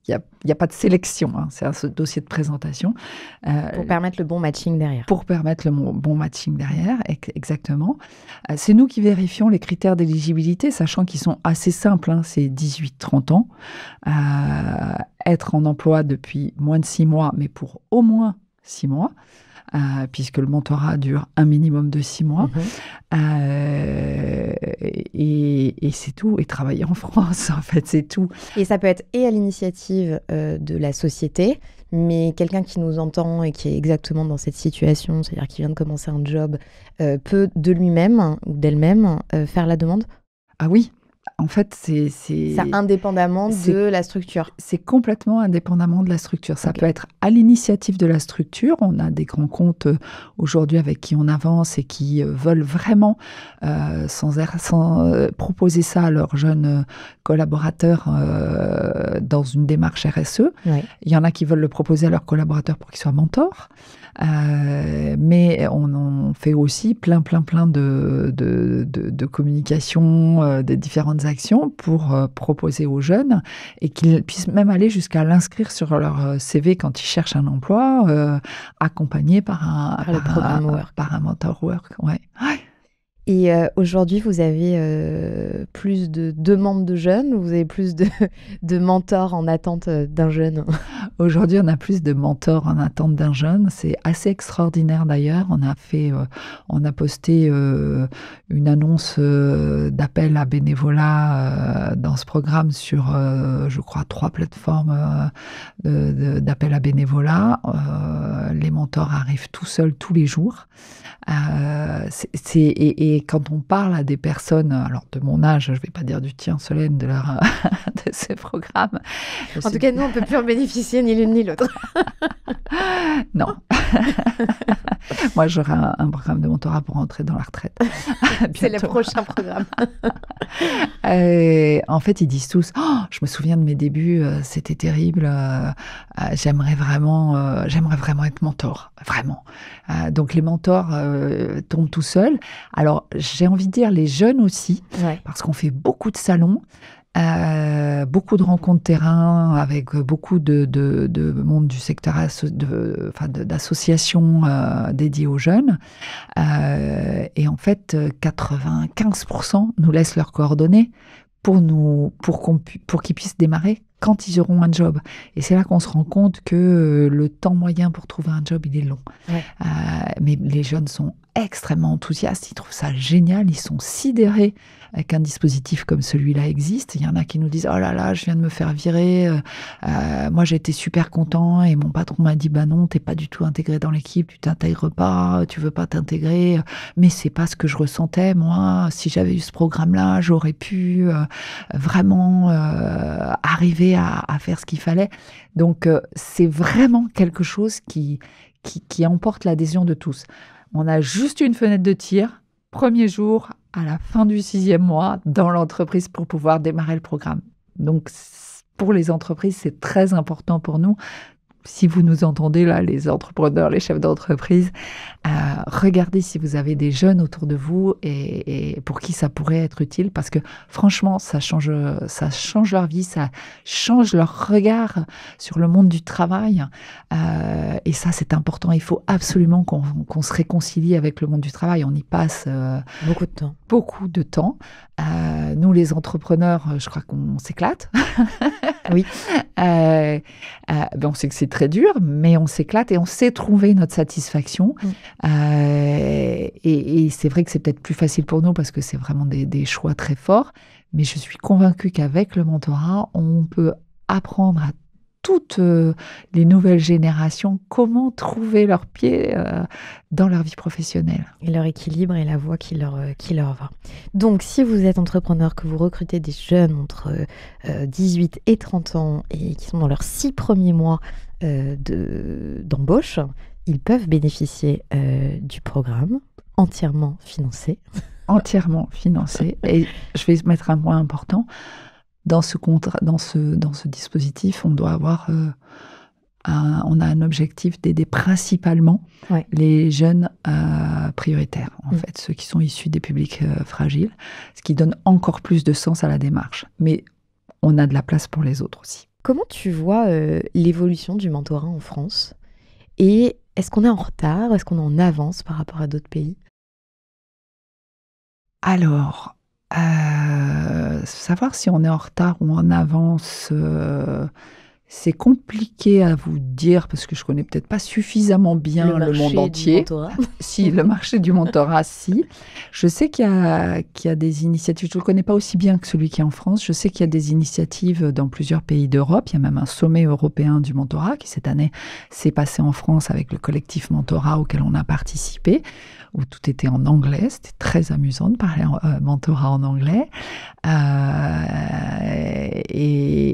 il n'y a pas de sélection, c'est un dossier de présentation.
Pour permettre le bon matching derrière.
Pour permettre le bon matching derrière, exactement. C'est nous qui vérifions les critères d'éligibilité, sachant qu'ils sont assez simples, c'est 18-30 ans, être en emploi depuis moins de 6 mois, mais pour au moins 6 mois, puisque le mentorat dure un minimum de 6 mois. Et c'est tout. Et travailler en France, en fait, c'est tout.
Et ça peut être à l'initiative de la société, mais quelqu'un qui nous entend et qui est exactement dans cette situation, c'est-à-dire qui vient de commencer un job, peut de lui-même ou d'elle-même faire la demande?
Ah oui. En fait,
Ça indépendamment de la structure.
C'est complètement indépendamment de la structure. Ça
Ok.
peut être à l'initiative de la structure. On a des grands comptes aujourd'hui avec qui on avance et qui veulent vraiment proposer ça à leurs jeunes collaborateurs dans une démarche RSE.
Ouais.
Il y en a qui veulent le proposer à leurs collaborateurs pour qu'ils soient mentors. Mais on fait aussi plein de communication, de différentes actions pour proposer aux jeunes et qu'ils puissent même aller jusqu'à l'inscrire sur leur CV quand ils cherchent un emploi, accompagné par
le programme Work.
par un mentor Work. Ouais.
Et aujourd'hui, vous avez plus de demandes de jeunes ou vous avez plus de mentors en attente d'un jeune?
Aujourd'hui, on a plus de mentors en attente d'un jeune. C'est assez extraordinaire d'ailleurs. On a posté une annonce d'appel à bénévolat dans ce programme sur, je crois, 3 plateformes d'appel à bénévolat. Les mentors arrivent tout seuls tous les jours. Et quand on parle à des personnes, alors de mon âge, je ne vais pas dire du tien, Solène, de ce programme.
En tout cas, nous, on ne peut plus en bénéficier ni l'une ni l'autre.
Non. Moi, j'aurai un programme de mentorat pour entrer dans la retraite.
C'est le prochain programme.
En fait, ils disent tous, je me souviens de mes débuts, c'était terrible, j'aimerais vraiment être mentor, vraiment. Donc les mentors tombent tout seuls. Alors, j'ai envie de dire les jeunes aussi,
Ouais.
parce qu'on fait beaucoup de salons, beaucoup de rencontres terrain avec beaucoup de monde du secteur d'associations dédiées aux jeunes. Et en fait, 95% nous laissent leurs coordonnées pour qu'ils puissent démarrer quand ils auront un job. Et c'est là qu'on se rend compte que le temps moyen pour trouver un job, il est long.
Ouais.
Mais les jeunes sont extrêmement enthousiastes, ils trouvent ça génial, ils sont sidérés qu'un dispositif comme celui-là existe. Il y en a qui nous disent « Oh là là, je viens de me faire virer, moi j'ai été super content et mon patron m'a dit « Bah non, t'es pas du tout intégré dans l'équipe, tu t'intègres pas, tu veux pas t'intégrer, mais c'est pas ce que je ressentais, moi, si j'avais eu ce programme-là, j'aurais pu vraiment arriver à faire ce qu'il fallait. » Donc c'est vraiment quelque chose qui emporte l'adhésion de tous. On a juste une fenêtre de tir, premier jour, à la fin du 6e mois, dans l'entreprise pour pouvoir démarrer le programme. Donc, pour les entreprises, c'est très important pour nous. Si vous nous entendez là, les entrepreneurs, les chefs d'entreprise, regardez si vous avez des jeunes autour de vous et pour qui ça pourrait être utile, parce que franchement, ça change leur vie, ça change leur regard sur le monde du travail. Et ça, c'est important. Il faut absolument qu'on se réconcilie avec le monde du travail. On y passe
beaucoup de temps.
Beaucoup de temps. Nous, les entrepreneurs, je crois qu'on s'éclate.
Oui.
On sait que c'est très dur, mais on s'éclate et on sait trouver notre satisfaction. Et c'est vrai que c'est peut-être plus facile pour nous parce que c'est vraiment des choix très forts. Mais je suis convaincue qu'avec le mentorat, on peut apprendre à toutes les nouvelles générations comment trouver leur pied dans leur vie professionnelle.
Et leur équilibre et la voie qui leur va. Donc, si vous êtes entrepreneur, que vous recrutez des jeunes entre 18 et 30 ans et qui sont dans leurs 6 premiers mois d'embauche, ils peuvent bénéficier du programme entièrement financé. Entièrement financé.
Et je vais mettre un point important. Dans ce dispositif, on doit avoir on a un objectif d'aider principalement les jeunes prioritaires, en fait, ceux qui sont issus des publics fragiles, ce qui donne encore plus de sens à la démarche. Mais on a de la place pour les autres aussi.
Comment tu vois l'évolution du mentorat en France ? Et est-ce qu'on est en retard ? Est-ce qu'on est en avance par rapport à d'autres pays ?
Alors, savoir si on est en retard ou en avance, c'est compliqué à vous dire parce que je connais peut-être pas suffisamment bien le monde entier. Si, le marché du mentorat, si. Je sais qu'il y a des initiatives, je ne le connais pas aussi bien que celui qui est en France. Je sais qu'il y a des initiatives dans plusieurs pays d'Europe. Il y a même un sommet européen du mentorat qui, cette année, s'est passé en France avec le collectif Mentorat auquel on a participé, où tout était en anglais. C'était très amusant de parler mentorat en anglais.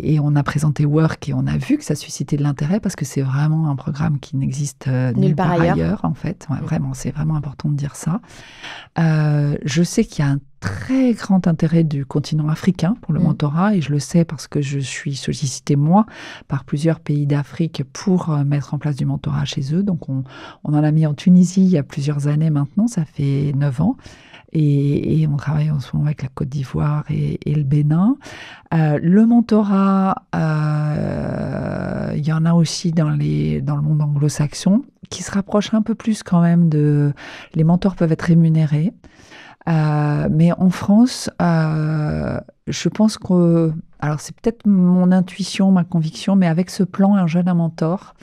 et on a présenté Work et on a vu que ça suscitait de l'intérêt parce que c'est vraiment un programme qui n'existe nulle part ailleurs, en fait. Ouais, vraiment, c'est vraiment important de dire ça. Je sais qu'il y a un très grand intérêt du continent africain pour le mentorat, et je le sais parce que je suis sollicitée, moi, par plusieurs pays d'Afrique pour mettre en place du mentorat chez eux. Donc, on en a mis en Tunisie il y a plusieurs années maintenant, ça fait 9 ans. Et on travaille en ce moment avec la Côte d'Ivoire et le Bénin. Le mentorat, il y en a aussi dans le monde anglo-saxon, qui se rapproche un peu plus quand même de... Les mentors peuvent être rémunérés. Mais en France, je pense que... Alors, c'est peut-être mon intuition, ma conviction, mais avec ce plan Un jeune, un mentor,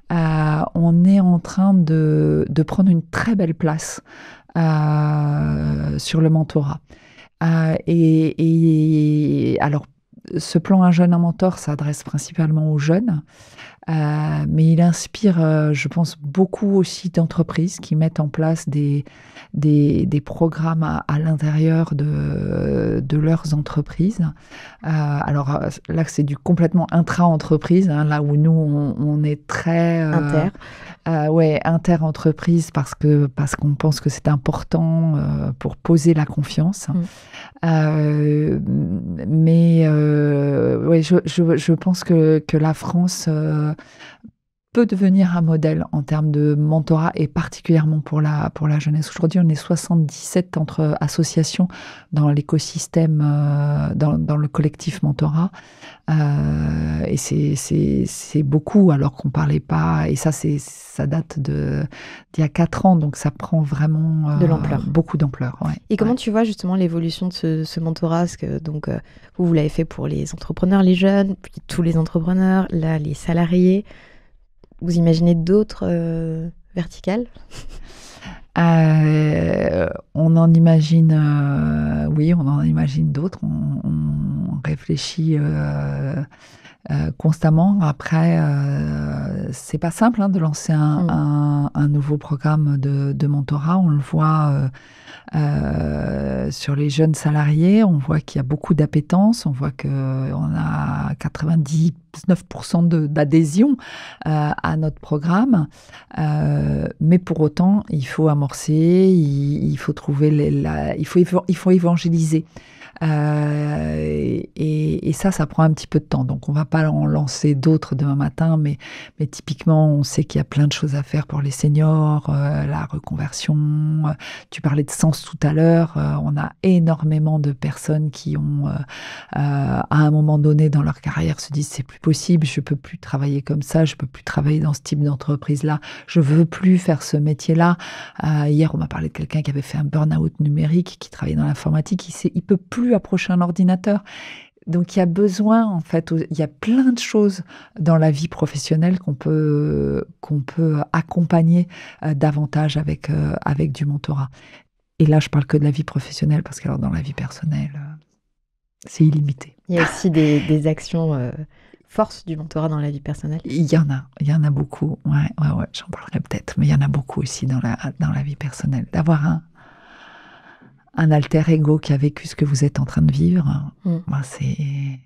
on est en train de prendre une très belle place sur le mentorat. Et alors, ce plan Un jeune, un mentor s'adresse principalement aux jeunes, mais il inspire, je pense, beaucoup aussi d'entreprises qui mettent en place des programmes à l'intérieur de leurs entreprises. Alors là, c'est du complètement intra-entreprise, hein, là où nous, on est très... inter-entreprise parce qu'on pense que c'est important pour poser la confiance. Mais je pense que la France peut devenir un modèle en termes de mentorat, et particulièrement pour la jeunesse. Aujourd'hui, on est 77 entre associations dans l'écosystème, dans le collectif mentorat. Et c'est beaucoup, alors qu'on ne parlait pas. Et ça date d'il y a 4 ans, donc ça prend vraiment
de l'ampleur.
Beaucoup d'ampleur. Ouais.
Et comment tu vois justement l'évolution de ce mentorat? Parce que donc, vous l'avez fait pour les entrepreneurs, les jeunes, puis tous les entrepreneurs, là, les salariés. Vous imaginez d'autres verticales?
On en imagine, oui, on en imagine d'autres. On réfléchit constamment. Après, c'est pas simple de lancer un nouveau programme de mentorat. On le voit sur les jeunes salariés. On voit qu'il y a beaucoup d'appétence. On voit qu'on a 99% d'adhésion à notre programme. Mais pour autant, il faut amorcer, il faut trouver il faut évangéliser. Et ça prend un petit peu de temps. Donc, on ne va pas en lancer d'autres demain matin, mais typiquement, on sait qu'il y a plein de choses à faire pour les seniors, la reconversion. Tu parlais de sens tout à l'heure. On a énormément de personnes qui ont, à un moment donné dans leur carrière, se disent c'est plus possible, je ne peux plus travailler comme ça, je ne peux plus travailler dans ce type d'entreprise-là, je ne veux plus faire ce métier-là. Hier, on m'a parlé de quelqu'un qui avait fait un burn-out numérique, qui travaillait dans l'informatique, il ne peut plus approcher un ordinateur. Donc, il y a besoin, en fait, il y a plein de choses dans la vie professionnelle qu'on peut accompagner davantage avec du mentorat. Et là, je parle que de la vie professionnelle, parce que alors, dans la vie personnelle, c'est illimité.
Il y a aussi des actions forces du mentorat dans la vie personnelle.
Il y en a beaucoup. Ouais, j'en parlerai peut-être, mais il y en a beaucoup aussi dans la vie personnelle. D'avoir un alter ego qui a vécu ce que vous êtes en train de vivre, c'est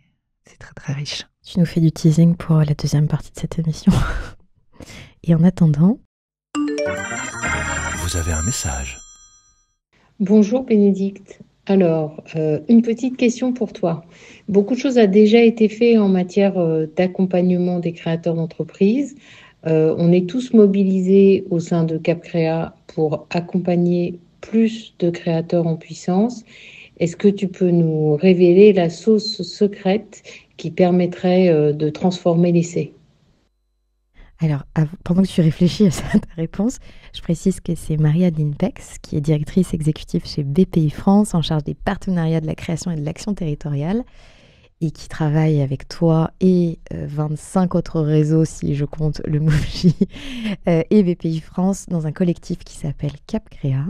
très très riche.
Tu nous fais du teasing pour la deuxième partie de cette émission. Et en attendant...
Vous avez un message.
Bonjour Bénédicte. Alors, une petite question pour toi. Beaucoup de choses a déjà été fait en matière d'accompagnement des créateurs d'entreprises. On est tous mobilisés au sein de CapCréa pour accompagner plus de créateurs en puissance. Est-ce que tu peux nous révéler la sauce secrète qui permettrait de transformer l'essai?
Alors, pendant que tu réfléchis à ta réponse, je précise que c'est Marie-Adeline Pex, qui est directrice exécutive chez BPI France, en charge des partenariats de la création et de l'action territoriale, et qui travaille avec toi et 25 autres réseaux, si je compte le MoveJ, et BPI France, dans un collectif qui s'appelle CapCréa.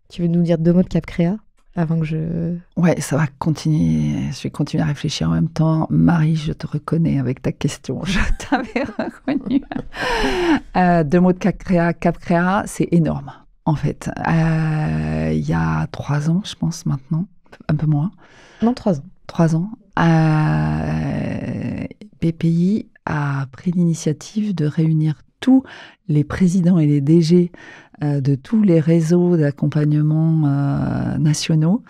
Tu veux nous dire 2 mots de CapCréa avant que je...
Ouais, ça va continuer. Je vais continuer à réfléchir en même temps. Marie, je te reconnais avec ta question. Je t'avais reconnu. 2 mots de CapCréa. CapCréa, c'est énorme, en fait. Il y a 3 ans, je pense, maintenant. Un peu moins.
Non, 3 ans.
3 ans. BPI a pris l'initiative de réunir tous les présidents et les DG de tous les réseaux d'accompagnement nationaux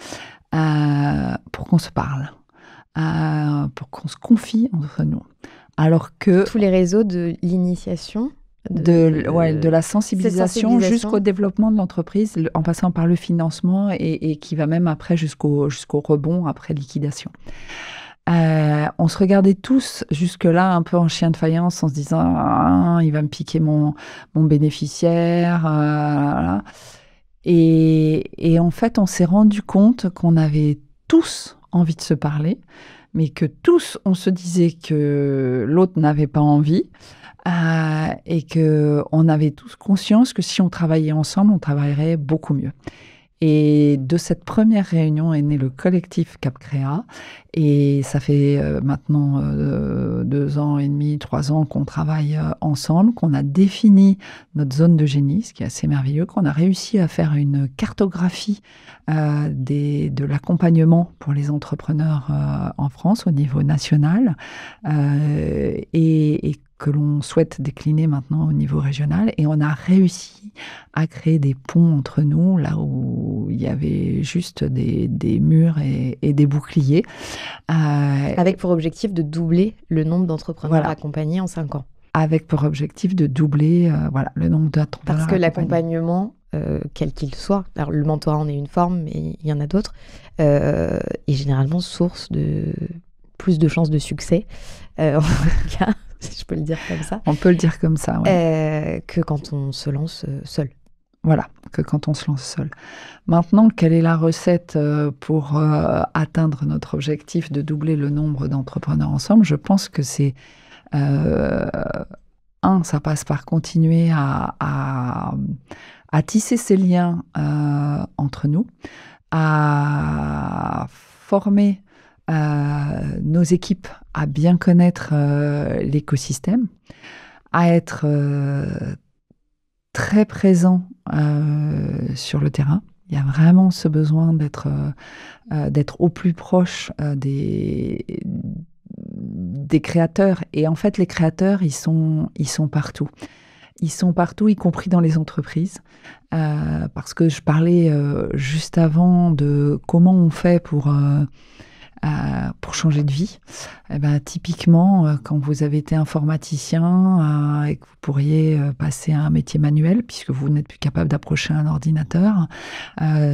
pour qu'on se parle, pour qu'on se confie entre nous. Alors que
tous les réseaux de l'initiation
de la sensibilisation jusqu'au développement de l'entreprise, en passant par le financement et qui va même après jusqu'au rebond après liquidation. On se regardait tous jusque-là un peu en chien de faïence en se disant il va me piquer mon bénéficiaire. Voilà. Et en fait, on s'est rendu compte qu'on avait tous envie de se parler, mais que tous, on se disait que l'autre n'avait pas envie et qu'on avait tous conscience que si on travaillait ensemble, on travaillerait beaucoup mieux. Et de cette première réunion est né le collectif CapCréa. Et ça fait maintenant 2 ans et demi, 3 ans qu'on travaille ensemble, qu'on a défini notre zone de génie, ce qui est assez merveilleux, qu'on a réussi à faire une cartographie de l'accompagnement pour les entrepreneurs en France au niveau national et que l'on souhaite décliner maintenant au niveau régional. Et on a réussi à créer des ponts entre nous, là où il y avait juste des murs et des boucliers.
Avec pour objectif de doubler le nombre d'entrepreneurs accompagnés en 5 ans. Avec pour objectif de doubler le nombre d'entrepreneurs. Parce que l'accompagnement, quel qu'il soit, alors le mentorat en est une forme, mais il y en a d'autres, est généralement source de plus de chances de succès, en tout cas, si je peux le dire comme ça.
On peut le dire comme ça, oui.
Que quand on se lance seul.
Voilà, que quand on se lance seul. Maintenant, quelle est la recette pour atteindre notre objectif de doubler le nombre d'entrepreneurs ensemble? Je pense que c'est, ça passe par continuer à tisser ces liens entre nous, à former nos équipes à bien connaître l'écosystème, à être très présent sur le terrain. Il y a vraiment ce besoin d'être au plus proche des créateurs. Et en fait, les créateurs, ils sont partout. Ils sont partout, y compris dans les entreprises. Parce que je parlais juste avant de comment on fait pour changer de vie. Typiquement, quand vous avez été informaticien et que vous pourriez passer à un métier manuel, puisque vous n'êtes plus capable d'approcher un ordinateur,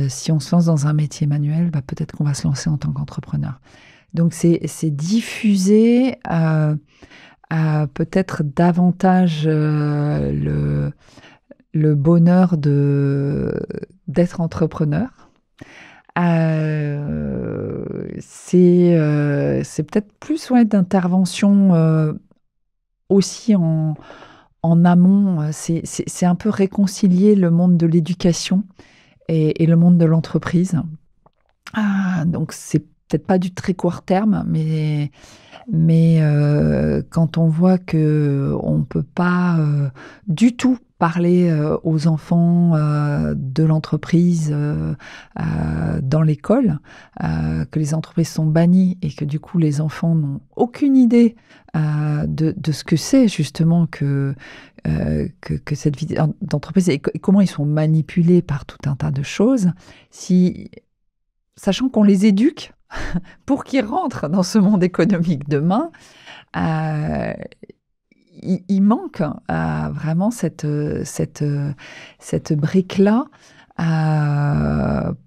si on se lance dans un métier manuel, peut-être qu'on va se lancer en tant qu'entrepreneur. Donc, c'est diffuser peut-être davantage le bonheur d'être entrepreneur. C'est peut-être plus d'intervention aussi en amont. C'est un peu réconcilier le monde de l'éducation et le monde de l'entreprise. Donc, c'est peut-être pas du très court terme, mais quand on voit qu'on ne peut pas du tout parler aux enfants de l'entreprise dans l'école, que les entreprises sont bannies et que du coup les enfants n'ont aucune idée de ce que c'est justement que cette vie d'entreprise et comment ils sont manipulés par tout un tas de choses, sachant qu'on les éduque pour qu'ils rentrent dans ce monde économique demain, il manque vraiment cette brique-là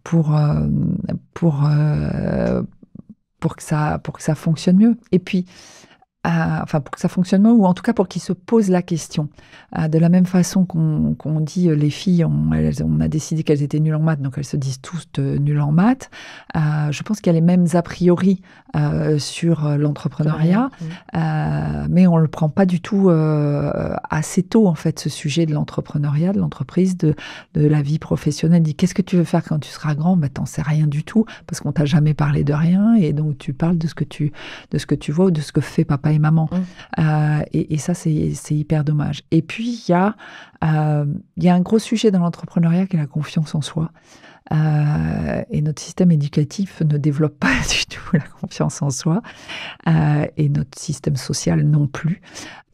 pour que ça fonctionne mieux. Et puis, pour que ça fonctionne mieux, ou en tout cas pour qu'ils se posent la question. De la même façon qu'on dit, les filles, on a décidé qu'elles étaient nulles en maths, donc elles se disent tous nulles en maths. Je pense qu'il y a les mêmes a priori sur l'entrepreneuriat, mais on ne le prend pas du tout assez tôt, en fait, ce sujet de l'entrepreneuriat, de l'entreprise, de la vie professionnelle. Dit, qu'est-ce que tu veux faire quand tu seras grand? T'en sais rien du tout, parce qu'on t'a jamais parlé de rien, et donc tu parles de ce que tu vois ou de ce que fait papa et maman. Et ça, c'est hyper dommage. Et puis, il y a un gros sujet dans l'entrepreneuriat qui est la confiance en soi. Et notre système éducatif ne développe pas du tout la confiance en soi, et notre système social non plus.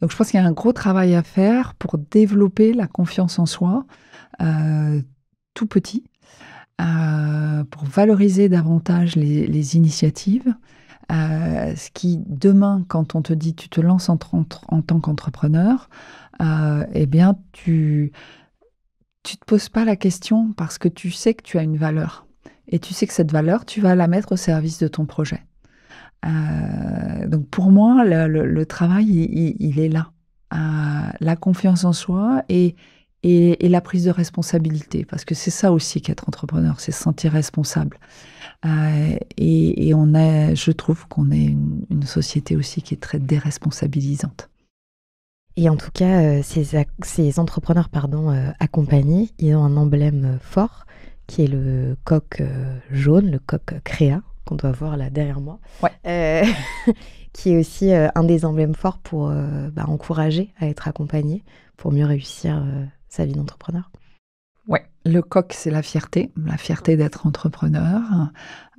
Donc je pense qu'il y a un gros travail à faire pour développer la confiance en soi, tout petit, pour valoriser davantage les initiatives. Ce qui, demain, quand on te dit tu te lances en tant qu'entrepreneur, eh bien, tu te poses pas la question parce que tu sais que tu as une valeur. Et tu sais que cette valeur, tu vas la mettre au service de ton projet. Donc pour moi, le travail, il est là. La confiance en soi et la prise de responsabilité. Parce que c'est ça aussi qu'être entrepreneur, c'est se sentir responsable. Et je trouve qu'on est une société aussi qui est très déresponsabilisante.
Et en tout cas, ces entrepreneurs accompagnés, ils ont un emblème fort qui est le coq jaune, le coq créa, qu'on doit voir là derrière moi, qui est aussi un des emblèmes forts pour encourager à être accompagné pour mieux réussir sa vie d'entrepreneur.
Ouais, le coq, c'est la fierté d'être entrepreneur.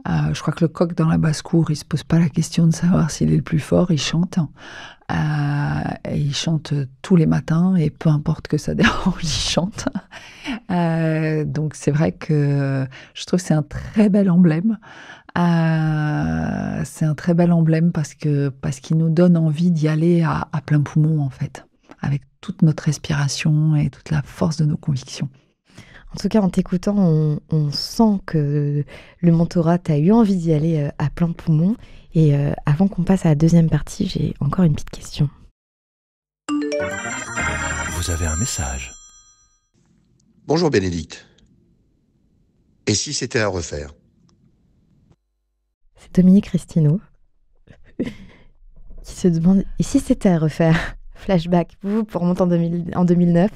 Je crois que le coq dans la basse-cour, il se pose pas la question de savoir s'il est le plus fort, il chante. Et il chante tous les matins et peu importe que ça dérange, il chante. Donc c'est vrai que je trouve que c'est un très bel emblème. C'est un très bel emblème parce qu'il nous donne envie d'y aller à plein poumon en fait, avec toute notre respiration et toute la force de nos convictions.
En tout cas, en t'écoutant, on sent que le mentorat, tu as eu envie d'y aller à plein poumon. Et avant qu'on passe à la deuxième partie, j'ai encore une petite question.
Vous avez un message. Bonjour Bénédicte. Et si c'était à refaire ?
C'est Dominique Restineau qui se demande « Et si c'était à refaire ?» Flashback, vous, pour remonter en 2009.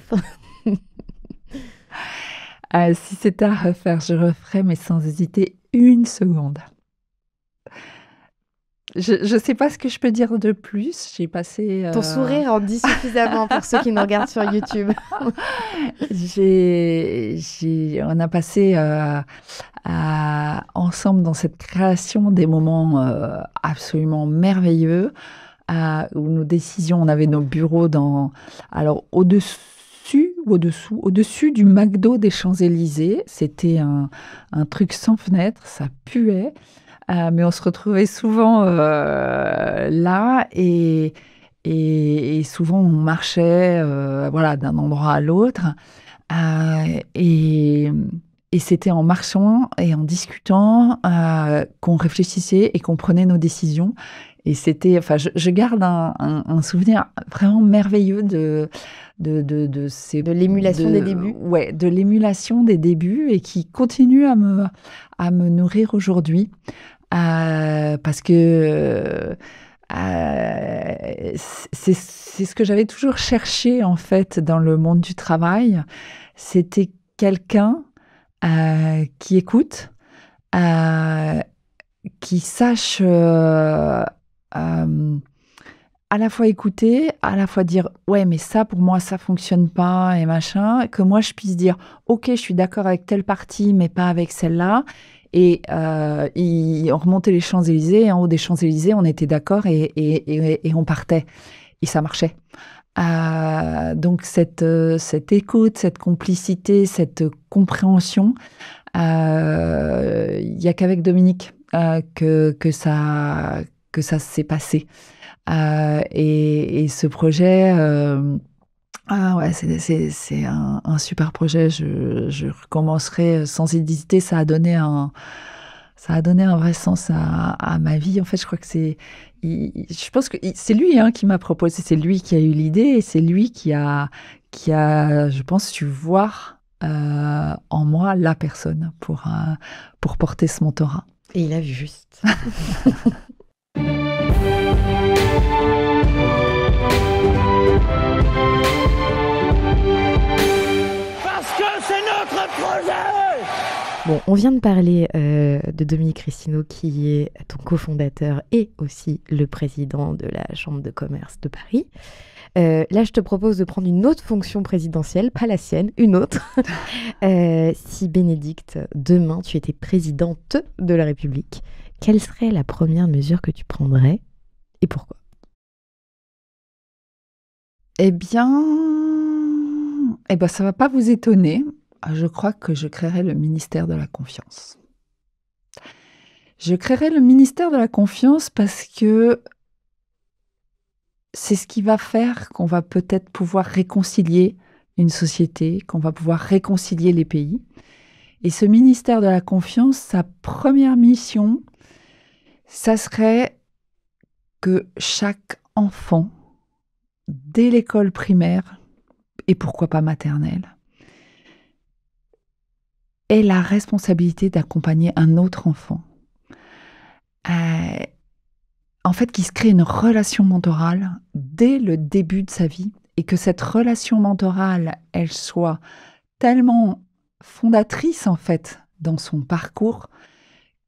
Si c'était à refaire, je referais, mais sans hésiter une seconde. Je ne sais pas ce que je peux dire de plus. J'ai passé...
Ton sourire en dit suffisamment pour ceux qui nous regardent sur YouTube.
On a passé ensemble dans cette création des moments absolument merveilleux où nos décisions, on avait nos bureaux au-dessus du McDo des Champs-Élysées. C'était un truc sans fenêtre, ça puait. Mais on se retrouvait souvent là et souvent on marchait d'un endroit à l'autre. Et c'était en marchant et en discutant qu'on réfléchissait et qu'on prenait nos décisions. Et c'était, je garde un souvenir vraiment merveilleux de
l'émulation des débuts.
Ouais, de l'émulation des débuts et qui continue à me nourrir aujourd'hui. Parce que c'est ce que j'avais toujours cherché en fait dans le monde du travail. C'était quelqu'un qui écoute, qui sache à la fois écouter, à la fois dire « ouais, mais ça, pour moi, ça fonctionne pas » et machin, que moi, je puisse dire « ok, je suis d'accord avec telle partie, mais pas avec celle-là ». Et on remontait les Champs-Élysées, et en haut des Champs-Élysées, on était d'accord et on partait. Et ça marchait. Donc cette écoute, cette complicité, cette compréhension, il n'y a qu'avec Dominique que ça s'est passé. Et ce projet, c'est un super projet. Je recommencerai sans hésiter. Ça a donné un vrai sens à ma vie. En fait, je crois que je pense que c'est lui qui m'a proposé, c'est lui qui a eu l'idée et c'est lui qui a, je pense, su voir en moi la personne pour porter ce mentorat.
Et il a vu juste. Bon, on vient de parler de Dominique Cristino, qui est ton cofondateur et aussi le président de la Chambre de commerce de Paris. Là, je te propose de prendre une autre fonction présidentielle, pas la sienne, une autre. Si Bénédicte, demain, tu étais présidente de la République, quelle serait la première mesure que tu prendrais et pourquoi?
Eh bien, ça ne va pas vous étonner. Je crois que je créerai le ministère de la Confiance. Je créerai le ministère de la Confiance parce que c'est ce qui va faire qu'on va peut-être pouvoir réconcilier une société, qu'on va pouvoir réconcilier les pays. Et ce ministère de la Confiance, sa première mission, ça serait que chaque enfant, dès l'école primaire, et pourquoi pas maternelle, ait la responsabilité d'accompagner un autre enfant. En fait, qu'il se crée une relation mentorale dès le début de sa vie et que cette relation mentorale, elle soit tellement fondatrice, en fait, dans son parcours,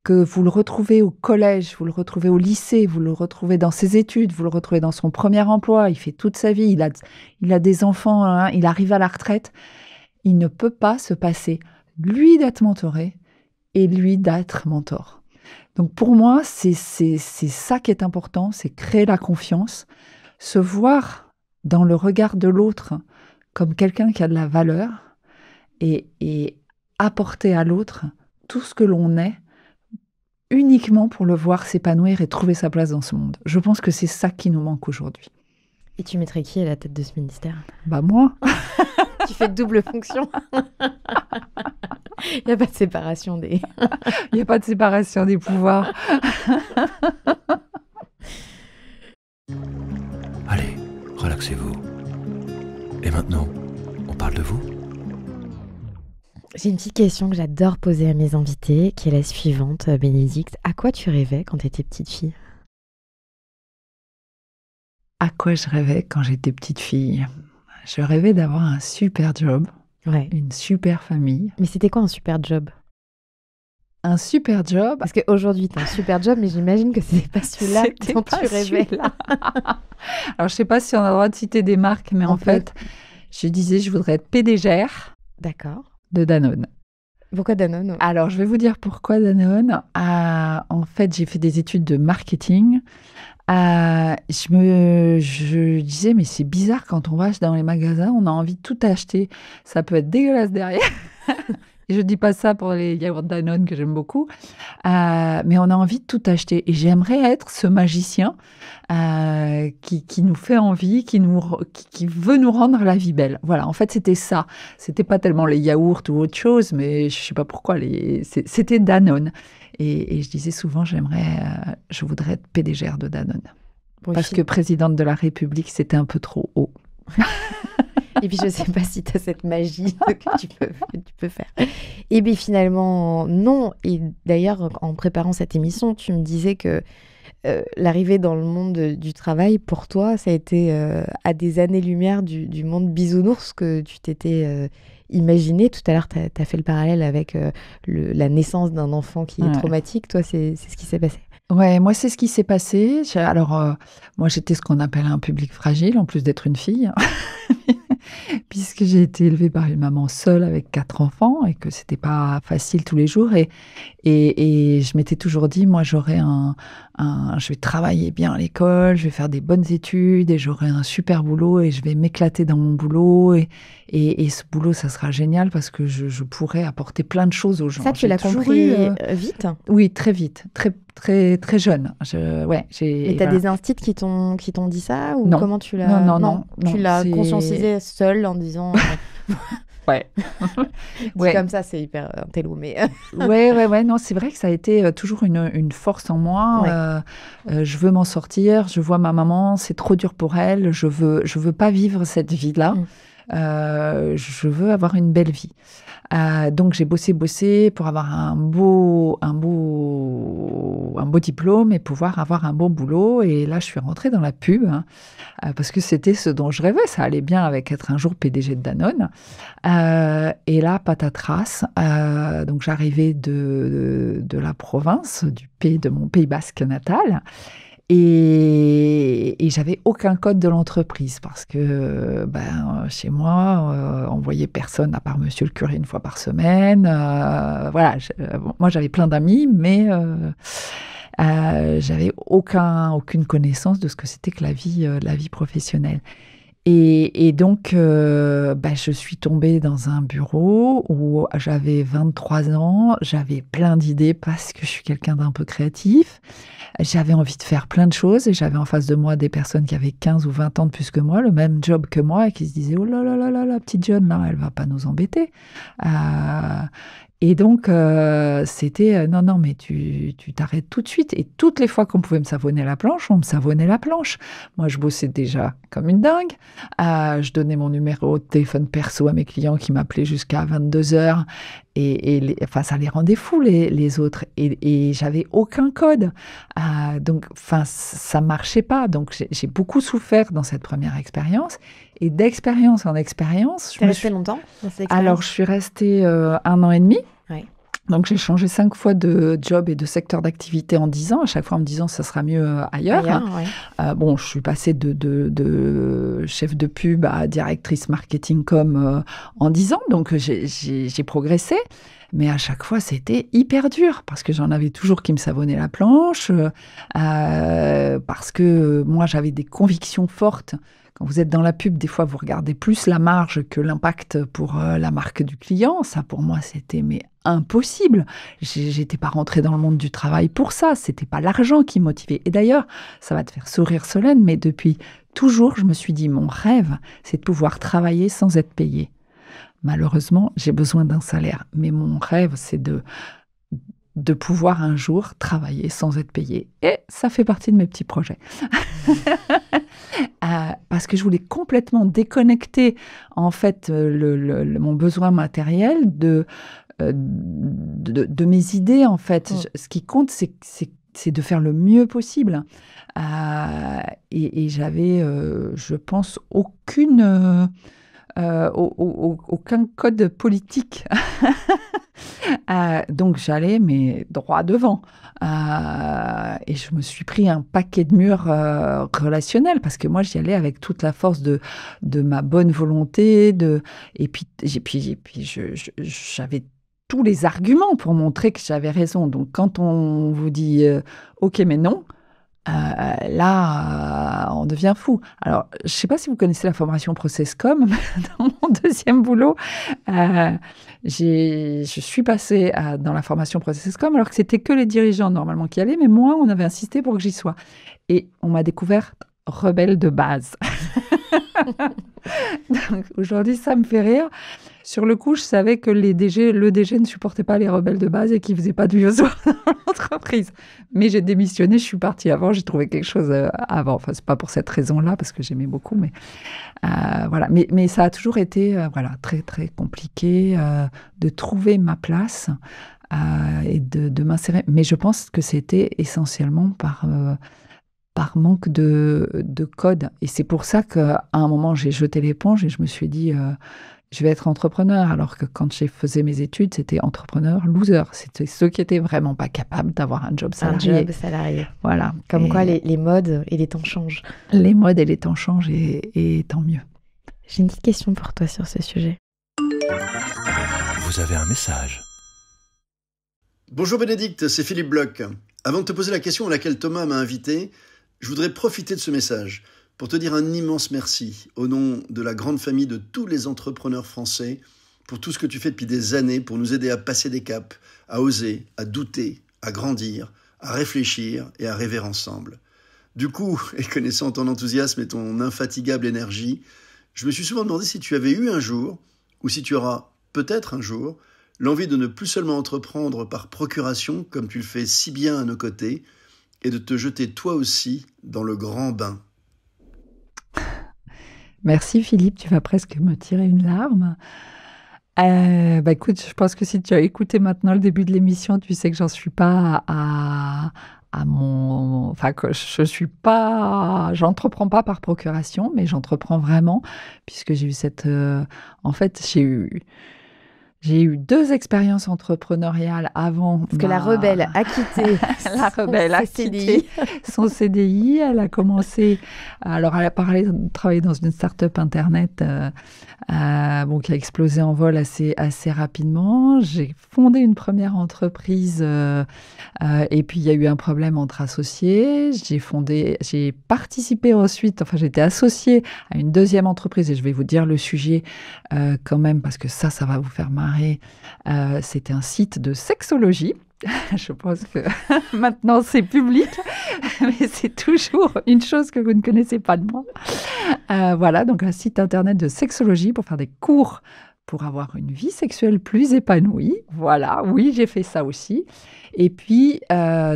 que vous le retrouvez au collège, vous le retrouvez au lycée, vous le retrouvez dans ses études, vous le retrouvez dans son premier emploi, il fait toute sa vie, il a des enfants, hein, il arrive à la retraite. Il ne peut pas se passer, lui, d'être mentoré et lui d'être mentor. Donc pour moi, c'est ça qui est important, c'est créer la confiance, se voir dans le regard de l'autre comme quelqu'un qui a de la valeur et apporter à l'autre tout ce que l'on est, uniquement pour le voir s'épanouir et trouver sa place dans ce monde. Je pense que c'est ça qui nous manque aujourd'hui.
Et tu mettrais qui à la tête de ce ministère?
Moi.
Tu fais double fonction. Il n'y a pas de séparation des...
Il n'y a pas de séparation des pouvoirs.
Allez, relaxez-vous. Et maintenant, on parle de vous?
J'ai une petite question que j'adore poser à mes invités, qui est la suivante, Bénédicte. À quoi tu rêvais quand tu étais petite fille?
À quoi je rêvais quand j'étais petite fille? Je rêvais d'avoir un super job, une super famille.
Mais c'était quoi un super job?
Un super job?
Parce qu'aujourd'hui, tu as un super job, mais j'imagine que c'était pas celui-là dont tu rêvais.
Alors, je ne sais pas si on a le droit de citer des marques, mais en fait, je disais je voudrais être PDGR.
D'accord.
De Danone.
Pourquoi Danone?
Alors, je vais vous dire pourquoi Danone. En fait, j'ai fait des études de marketing. Je disais, mais c'est bizarre quand on va dans les magasins, on a envie de tout acheter. Ça peut être dégueulasse derrière. Et je ne dis pas ça pour les yaourts Danone que j'aime beaucoup. Mais on a envie de tout acheter. Et j'aimerais être ce magicien qui nous fait envie, qui veut nous rendre la vie belle. Voilà, en fait, c'était ça. C'était pas tellement les yaourts ou autre chose, mais je ne sais pas pourquoi. C'était Danone. Et je disais souvent, je voudrais être PDGR de Danone. Bon, parce que présidente de la République, c'était un peu trop haut.
Et puis, je ne sais pas si tu as cette magie que tu peux faire. Et bien, finalement, non. Et d'ailleurs, en préparant cette émission, tu me disais que l'arrivée dans le monde du travail, pour toi, ça a été à des années-lumière du monde bisounours que tu t'étais imaginé. Tout à l'heure, tu as fait le parallèle avec la naissance d'un enfant qui est traumatique. Toi, c'est ce qui s'est passé.
Ouais, moi, c'est ce qui s'est passé. Alors, moi, j'étais ce qu'on appelle un public fragile, en plus d'être une fille. Puisque j'ai été élevée par une maman seule avec 4 enfants et que c'était pas facile tous les jours. Et je m'étais toujours dit, moi, je vais travailler bien à l'école, je vais faire des bonnes études et j'aurai un super boulot et je vais m'éclater dans mon boulot. Et ce boulot, ça sera génial parce que je pourrai apporter plein de choses aux gens.
Ça, tu l'as compris vite?
Oui, très vite, très, très jeune.
Et tu as des instits qui t'ont dit ça ou
non.
Comment tu l'as...
Non.
Tu l'as conscientisé seule en disant...
Ouais.
Comme ça, c'est hyper intello, mais...
Ouais, non, c'est vrai que ça a été toujours une force en moi. Je veux m'en sortir, je vois ma maman, c'est trop dur pour elle, je veux pas vivre cette vie-là. je veux avoir une belle vie. Donc j'ai bossé pour avoir un beau diplôme et pouvoir avoir un bon boulot. Et là, je suis rentrée dans la pub parce que c'était ce dont je rêvais. Ça allait bien avec être un jour PDG de Danone. Et là, patatras. Donc j'arrivais de la province, de mon Pays Basque natal. Et j'avais aucun code de l'entreprise parce que chez moi, on voyait personne à part monsieur le curé une fois par semaine. Voilà, moi j'avais plein d'amis, mais j'avais aucune connaissance de ce que c'était que la vie professionnelle. Et donc, je suis tombée dans un bureau où j'avais 23 ans, j'avais plein d'idées parce que je suis quelqu'un d'un peu créatif. J'avais envie de faire plein de choses et j'avais en face de moi des personnes qui avaient 15 ou 20 ans de plus que moi, le même job que moi, et qui se disaient « Oh là là là là, la petite jeune, là, elle va pas nous embêter. » Et donc, c'était non, mais tu t'arrêtes tout de suite. Et toutes les fois qu'on pouvait me savonner la planche, on me savonnait la planche. Moi, je bossais déjà comme une dingue. Je donnais mon numéro de téléphone perso à mes clients qui m'appelaient jusqu'à 22h. Ça les rendait fous, les autres. Et j'avais aucun code. Donc, ça marchait pas. Donc, j'ai beaucoup souffert dans cette première expérience. Et d'expérience en expérience...
Tu es restée longtemps dans cette expérience ?
Alors, je suis restée 1 an et demi.
Oui.
Donc, j'ai changé 5 fois de job et de secteur d'activité en 10 ans, à chaque fois en me disant ça sera mieux ailleurs.
Ouais.
Je suis passée de chef de pub à directrice marketing com en 10 ans, donc j'ai progressé. Mais à chaque fois, c'était hyper dur parce que j'en avais toujours qui me savonnaient la planche, parce que moi, j'avais des convictions fortes. Quand vous êtes dans la pub, des fois, vous regardez plus la marge que l'impact pour la marque du client. Ça, pour moi, c'était impossible. J'étais pas rentrée dans le monde du travail pour ça. C'était pas l'argent qui me motivait. Et d'ailleurs, ça va te faire sourire, Solène, mais depuis toujours, je me suis dit, mon rêve, c'est de pouvoir travailler sans être payée. Malheureusement, j'ai besoin d'un salaire. Mais mon rêve, c'est de pouvoir un jour travailler sans être payée. Et ça fait partie de mes petits projets. Parce que je voulais complètement déconnecter, en fait, mon besoin matériel de mes idées, en fait. Ce qui compte, c'est de faire le mieux possible. Et j'avais, je pense, aucun code politique. Donc j'allais, mais droit devant. Et je me suis pris un paquet de murs relationnels, parce que moi, j'y allais avec toute la force de ma bonne volonté. Et puis j'avais tous les arguments pour montrer que j'avais raison. Donc quand on vous dit « OK, mais non », on devient fou. Alors, je ne sais pas si vous connaissez la formation ProcessCom, mais dans mon deuxième boulot, je suis passée dans la formation ProcessCom, alors que c'était que les dirigeants normalement qui allaient, mais moi, on avait insisté pour que j'y sois. Et on m'a découvert rebelle de base. Donc, aujourd'hui, ça me fait rire. Sur le coup, je savais que le DG ne supportait pas les rebelles de base et qu'il ne faisait pas de vieux soir dans l'entreprise. Mais j'ai démissionné, je suis partie avant, j'ai trouvé quelque chose avant. Enfin, ce n'est pas pour cette raison-là, parce que j'aimais beaucoup. Mais, voilà. Mais ça a toujours été très, très compliqué de trouver ma place et de m'insérer. Mais je pense que c'était essentiellement par manque de code. Et c'est pour ça qu'à un moment, j'ai jeté l'éponge et je me suis dit... je vais être entrepreneur, alors que quand j'ai faisais mes études, c'était entrepreneur loser. C'était ceux qui étaient vraiment pas capables d'avoir un job salarié.
Un job salarié.
Voilà.
Comme quoi, les modes et les temps changent.
Les modes et les temps changent et tant mieux.
J'ai une petite question pour toi sur ce sujet.
Vous avez un message.
Bonjour Bénédicte, c'est Philippe Bloch. Avant de te poser la question à laquelle Thomas m'a invité, je voudrais profiter de ce message pour te dire un immense merci au nom de la grande famille de tous les entrepreneurs français pour tout ce que tu fais depuis des années pour nous aider à passer des caps, à oser, à douter, à grandir, à réfléchir et à rêver ensemble. Du coup, et connaissant ton enthousiasme et ton infatigable énergie, je me suis souvent demandé si tu avais eu un jour, ou si tu auras peut-être un jour, l'envie de ne plus seulement entreprendre par procuration, comme tu le fais si bien à nos côtés, et de te jeter toi aussi dans le grand bain.
Merci Philippe, tu vas presque me tirer une larme. Écoute, je pense que si tu as écouté maintenant le début de l'émission, tu sais que j'en suis pas à mon... Enfin, que je suis pas... J'entreprends pas par procuration, mais j'entreprends vraiment, puisque j'ai eu cette... En fait, j'ai eu 2 expériences entrepreneuriales avant
Parce que la rebelle a quitté
la rebelle a
CDI.
quitté son CDI. Elle a commencé... Alors, elle a travaillé dans une start-up Internet qui a explosé en vol assez rapidement. J'ai fondé une première entreprise et puis il y a eu un problème entre associés. J'ai participé ensuite, enfin j'étais associée à une deuxième entreprise et je vais vous dire le sujet quand même parce que ça va vous faire marrer. C'était un site de sexologie. Je pense que maintenant c'est public, mais c'est toujours une chose que vous ne connaissez pas de moi. Voilà, donc un site internet de sexologie pour faire des cours pour avoir une vie sexuelle plus épanouie. Voilà, oui, j'ai fait ça aussi. Et puis,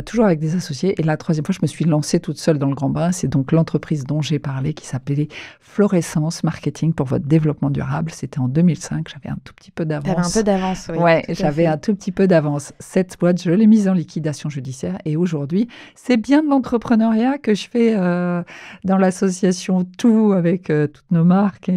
toujours avec des associés. Et la troisième fois, je me suis lancée toute seule dans le grand bain. C'est donc l'entreprise dont j'ai parlé qui s'appelait Florescence Marketing pour votre développement durable. C'était en 2005. J'avais un tout petit peu d'avance.
T'avais un peu d'avance, oui.
Ouais, j'avais un tout petit peu d'avance. Cette boîte, je l'ai mise en liquidation judiciaire. Et aujourd'hui, c'est bien de l'entrepreneuriat que je fais dans l'association Tout avec toutes nos marques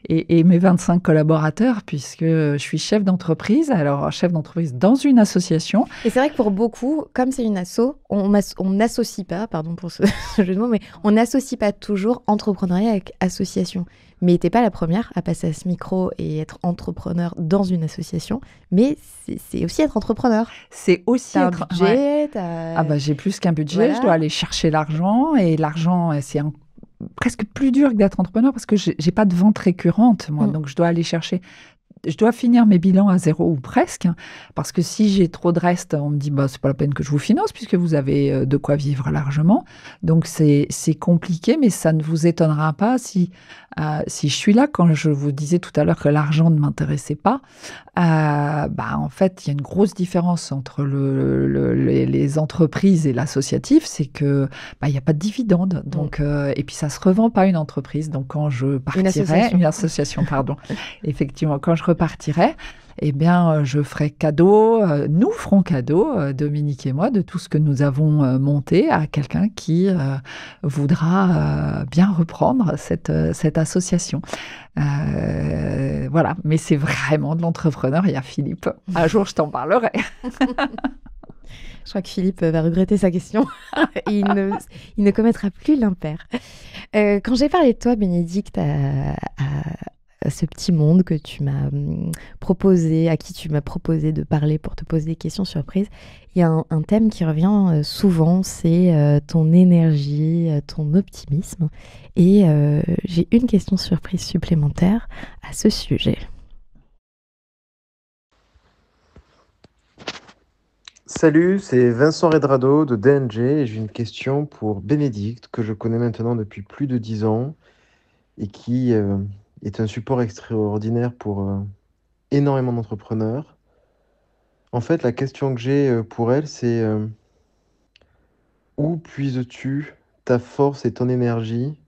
et mes 25 collaborateurs, puisque je suis chef d'entreprise. Alors, chef d'entreprise dans une association.
Et c'est vrai que pour beaucoup, comme c'est une asso, on n'associe pas, pardon pour ce jeu de mots, mais on n'associe pas toujours entrepreneuriat avec association. Mais t'es pas la première à passer à ce micro et être entrepreneur dans une association, mais c'est aussi être entrepreneur.
C'est aussi
t'as
être...
un budget,
Ouais.
t'as...
J'ai plus qu'un budget,
Voilà.
je dois aller chercher l'argent, et l'argent, c'est presque plus dur que d'être entrepreneur parce que j'ai pas de vente récurrente, moi, donc je dois aller chercher... Je dois finir mes bilans à 0 ou presque, parce que si j'ai trop de reste, on me dit c'est pas la peine que je vous finance puisque vous avez de quoi vivre largement. Donc c'est compliqué, mais ça ne vous étonnera pas si je suis là. Quand je vous disais tout à l'heure que l'argent ne m'intéressait pas, en fait, il y a une grosse différence entre les entreprises et l'associatif, c'est que il y a pas de dividende. Donc et puis ça se revend pas une entreprise. Donc quand je partirai, une association, pardon, effectivement, quand je repartirai, eh bien, je ferai cadeau, nous ferons cadeau, Dominique et moi, de tout ce que nous avons monté à quelqu'un qui voudra bien reprendre cette association. Voilà, mais c'est vraiment de l'entrepreneuriat, Philippe. Un jour, je t'en parlerai.
Je crois que Philippe va regretter sa question. Et il ne commettra plus l'impair. Quand j'ai parlé de toi, Bénédicte, à ce petit monde que tu m'as proposé, à qui tu m'as proposé de parler pour te poser des questions surprises, il y a un thème qui revient souvent, c'est ton énergie, ton optimisme. Et j'ai une question surprise supplémentaire à ce sujet.
Salut, c'est Vincent Redrado de DNG et j'ai une question pour Bénédicte que je connais maintenant depuis plus de 10 ans et qui est un support extraordinaire pour énormément d'entrepreneurs. En fait, la question que j'ai pour elle, c'est où puises-tu ta force et ton énergie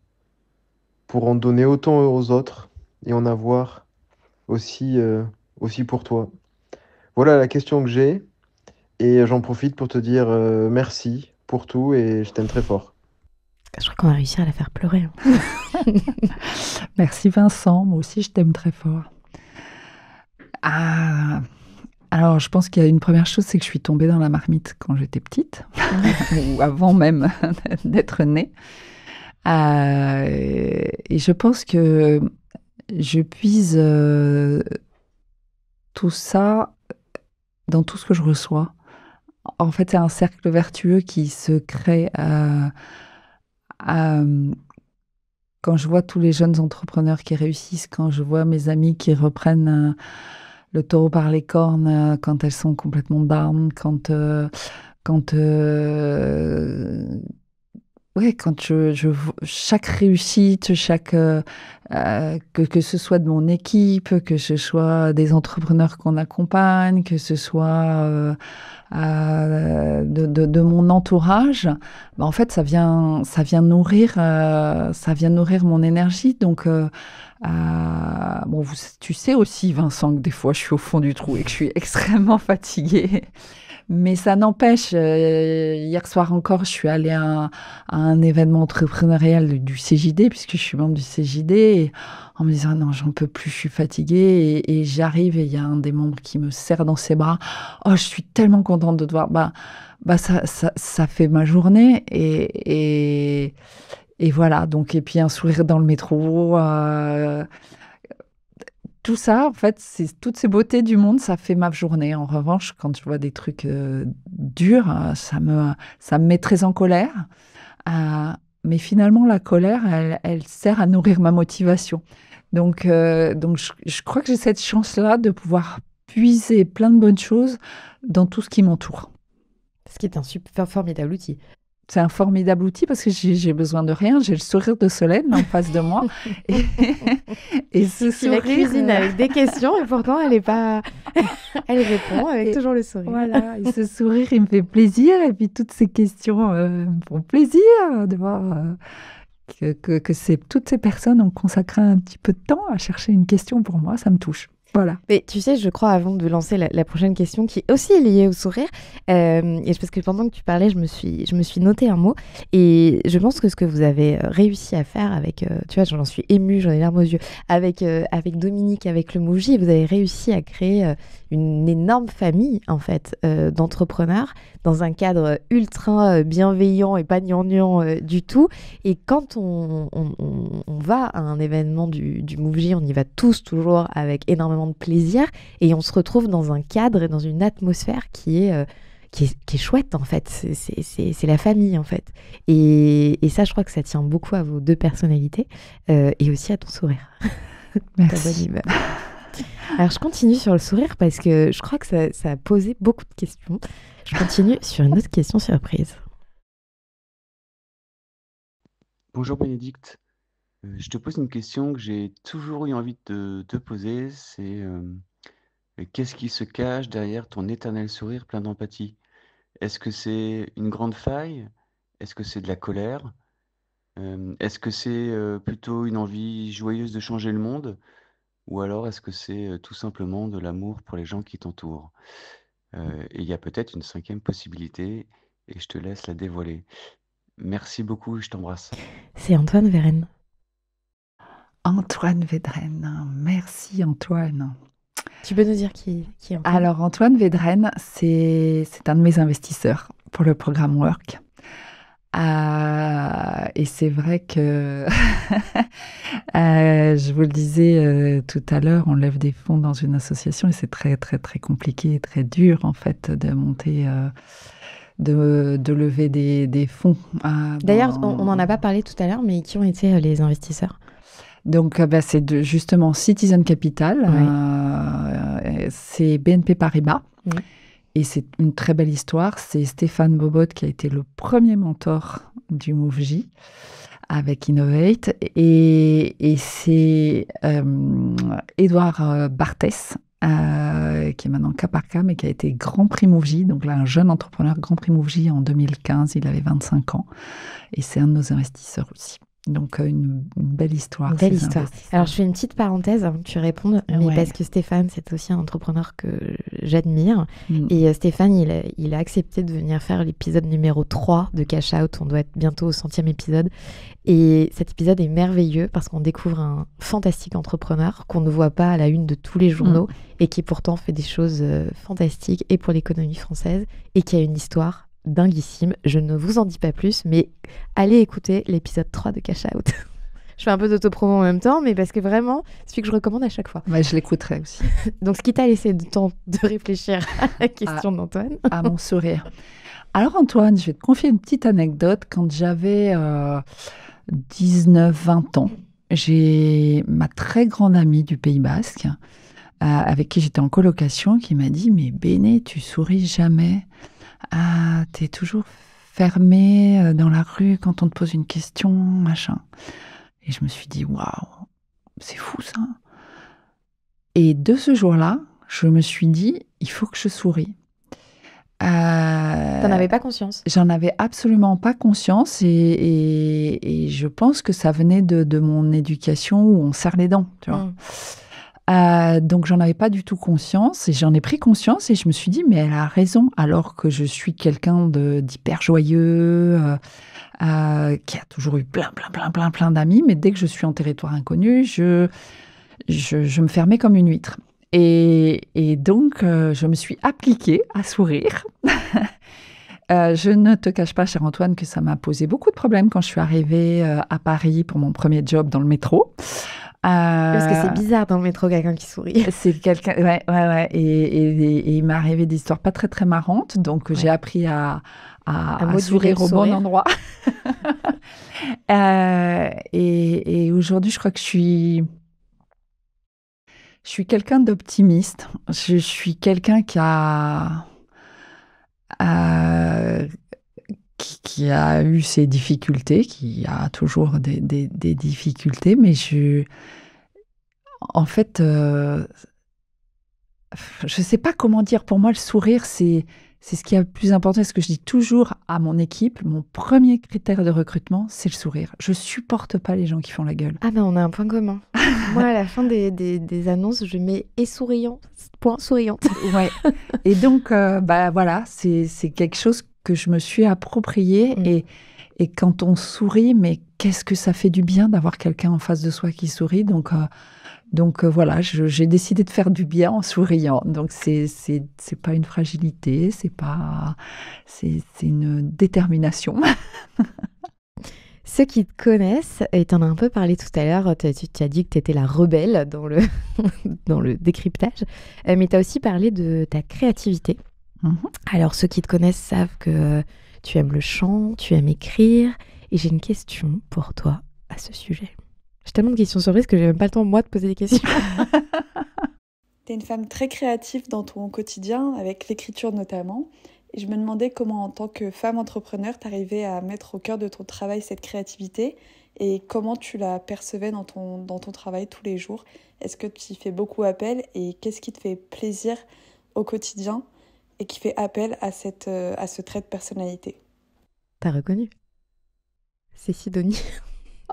pour en donner autant aux autres et en avoir aussi pour toi? Voilà la question que j'ai. Et j'en profite pour te dire merci pour tout et je t'aime très fort.
Je crois qu'on va réussir à la faire pleurer.
Merci Vincent, moi aussi je t'aime très fort. Alors je pense qu'il y a une première chose, c'est que je suis tombée dans la marmite quand j'étais petite, ou avant même d'être née. Et je pense que je puise tout ça dans tout ce que je reçois. En fait, c'est un cercle vertueux qui se crée quand je vois tous les jeunes entrepreneurs qui réussissent, quand je vois mes amis qui reprennent le taureau par les cornes quand elles sont complètement down, ouais, quand chaque réussite, que ce soit de mon équipe, que ce soit des entrepreneurs qu'on accompagne, que ce soit de mon entourage, en fait, ça vient nourrir mon énergie. Donc, bon, tu sais aussi, Vincent, que des fois, je suis au fond du trou et que je suis extrêmement fatiguée. Mais ça n'empêche, hier soir encore, je suis allée à un événement entrepreneurial du CJD, puisque je suis membre du CJD, et en me disant, non, j'en peux plus, je suis fatiguée, et j'arrive, et il y a un des membres qui me serre dans ses bras. Oh, je suis tellement contente de te voir. Ça fait ma journée, et voilà. Donc, et puis un sourire dans le métro, tout ça, en fait, c'est toutes ces beautés du monde, ça fait ma journée. En revanche, quand je vois des trucs durs, ça me met très en colère. Mais finalement, la colère, elle sert à nourrir ma motivation. Donc je crois que j'ai cette chance-là de pouvoir puiser plein de bonnes choses dans tout ce qui m'entoure.
Ce qui est un super formidable outil.
C'est un formidable outil parce que j'ai besoin de rien. J'ai le sourire de Solène en face de moi. et ce sourire...
La cuisine avec des questions et pourtant elle est pas... elle répond avec toujours le sourire.
Voilà, et ce sourire, il me fait plaisir. Et puis toutes ces questions me font plaisir de voir que toutes ces personnes ont consacré un petit peu de temps à chercher une question pour moi. Ça me touche. Voilà.
Mais tu sais, je crois, avant de lancer la prochaine question, qui est aussi liée au sourire, et parce que pendant que tu parlais, je me suis noté un mot, et je pense que ce que vous avez réussi à faire avec, tu vois, j'en suis émue, j'en ai les larmes aux yeux, avec Dominique, avec le Mouji, vous avez réussi à créer une énorme famille, en fait, d'entrepreneurs, dans un cadre ultra bienveillant et pas gnangnan du tout. Et quand on va à un événement du Mouji, on y va tous toujours avec énormément de plaisir, et on se retrouve dans un cadre et dans une atmosphère qui est chouette, en fait. C'est la famille, en fait. Et ça, je crois que ça tient beaucoup à vos deux personnalités et aussi à ton sourire.
Merci.
Ta bonne humeur. Alors, je continue sur le sourire parce que je crois que ça a posé beaucoup de questions. Je continue sur une autre question surprise.
Bonjour Bénédicte. Je te pose une question que j'ai toujours eu envie de te poser. C'est qu'est-ce qui se cache derrière ton éternel sourire plein d'empathie? Est-ce que c'est une grande faille? Est-ce que c'est de la colère? Est-ce que c'est plutôt une envie joyeuse de changer le monde? Ou alors est-ce que c'est tout simplement de l'amour pour les gens qui t'entourent? Et il y a peut-être une cinquième possibilité, et je te laisse la dévoiler. Merci beaucoup, je t'embrasse.
C'est Antoine Vérenne.
Antoine Védrenne. Merci Antoine.
Tu peux nous dire qui est Antoine?
Alors Antoine Védrenne, c'est un de mes investisseurs pour le programme Work. Et c'est vrai que, je vous le disais tout à l'heure, on lève des fonds dans une association et c'est très, très, très compliqué et très dur en fait de monter, de lever des fonds.
D'ailleurs, on n'en a pas parlé tout à l'heure, mais qui ont été les investisseurs?
Donc, c'est justement Citizen Capital, c'est BNP Paribas. Oui. Et c'est une très belle histoire. C'est Stéphane Bobot qui a été le premier mentor du MoveJ avec Innovate. Et c'est Édouard Barthès, qui est maintenant cas par cas, mais qui a été Grand Prix MoveJ. Donc là, un jeune entrepreneur Grand Prix MoveJ en 2015. Il avait 25 ans. Et c'est un de nos investisseurs aussi. Donc, une belle histoire.
Une belle histoire. Alors, je fais une petite parenthèse avant que tu répondes, mais parce que Stéphane, c'est aussi un entrepreneur que j'admire. Et Stéphane, il a accepté de venir faire l'épisode numéro 3 de Cash Out. On doit être bientôt au 100e épisode. Et cet épisode est merveilleux parce qu'on découvre un fantastique entrepreneur qu'on ne voit pas à la une de tous les journaux et qui pourtant fait des choses fantastiques et pour l'économie française et qui a une histoire dinguissime. Je ne vous en dis pas plus, mais allez écouter l'épisode 3 de Cash Out. Je fais un peu d'autopromo en même temps, mais parce que vraiment, c'est celui que je recommande à chaque fois.
Je l'écouterai aussi.
Donc, ce qui t'a laissé du temps de réfléchir à la question d'Antoine.
À mon sourire. Alors, Antoine, je vais te confier une petite anecdote. Quand j'avais 19-20 ans, j'ai ma très grande amie du Pays Basque, avec qui j'étais en colocation, qui m'a dit « Mais Béné, tu souris jamais. T'es toujours fermé dans la rue quand on te pose une question, machin. Et je me suis dit, waouh, c'est fou ça. Et de ce jour-là, je me suis dit, il faut que je souris.
T'en avais pas conscience?
J'en avais absolument pas conscience et je pense que ça venait de mon éducation où on serre les dents, tu vois. Donc j'en avais pas du tout conscience et j'en ai pris conscience et je me suis dit, mais elle a raison, alors que je suis quelqu'un d'hyper joyeux, qui a toujours eu plein d'amis, mais dès que je suis en territoire inconnu, je me fermais comme une huître. Et donc, je me suis appliquée à sourire. Je ne te cache pas, cher Antoine, que ça m'a posé beaucoup de problèmes quand je suis arrivée à Paris pour mon premier job dans le métro.
Parce que c'est bizarre dans le métro, quelqu'un qui sourit.
C'est quelqu'un, ouais. Et il m'est arrivé des histoires pas très, très marrantes. Donc, j'ai appris à sourire au bon endroit. Et aujourd'hui, je crois que je suis quelqu'un d'optimiste. Je suis quelqu'un qui a eu ses difficultés, qui a toujours des difficultés, mais en fait, je ne sais pas comment dire. Pour moi, le sourire, c'est ce qui est le plus important. C'est ce que je dis toujours à mon équipe. Mon premier critère de recrutement, c'est le sourire. Je ne supporte pas les gens qui font la gueule.
Ah ben, on a un point commun. Moi, à la fin des annonces, je mets « et souriant », point souriante.
Ouais. Et donc, voilà, c'est quelque chose que je me suis approprié. Et quand on sourit, mais qu'est-ce que ça fait du bien d'avoir quelqu'un en face de soi qui sourit. Donc voilà, j'ai décidé de faire du bien en souriant. Donc c'est pas une fragilité, c'est une détermination.
Ceux qui te connaissent, et tu en as un peu parlé tout à l'heure, tu as dit que tu étais la rebelle dans le décryptage, mais tu as aussi parlé de ta créativité. Alors ceux qui te connaissent savent que tu aimes le chant, tu aimes écrire, et j'ai une question pour toi à ce sujet. J'ai tellement de questions surprises que j'ai même pas le temps, moi, de poser des questions.
T'es une femme très créative dans ton quotidien, avec l'écriture notamment. Et je me demandais comment, en tant que femme entrepreneur, t'arrivais à mettre au cœur de ton travail cette créativité et comment tu la percevais dans ton travail tous les jours. Est-ce que tu y fais beaucoup appel et qu'est-ce qui te fait plaisir au quotidien et qui fait appel à ce trait de personnalité?
T'as reconnu? C'est Sidonie.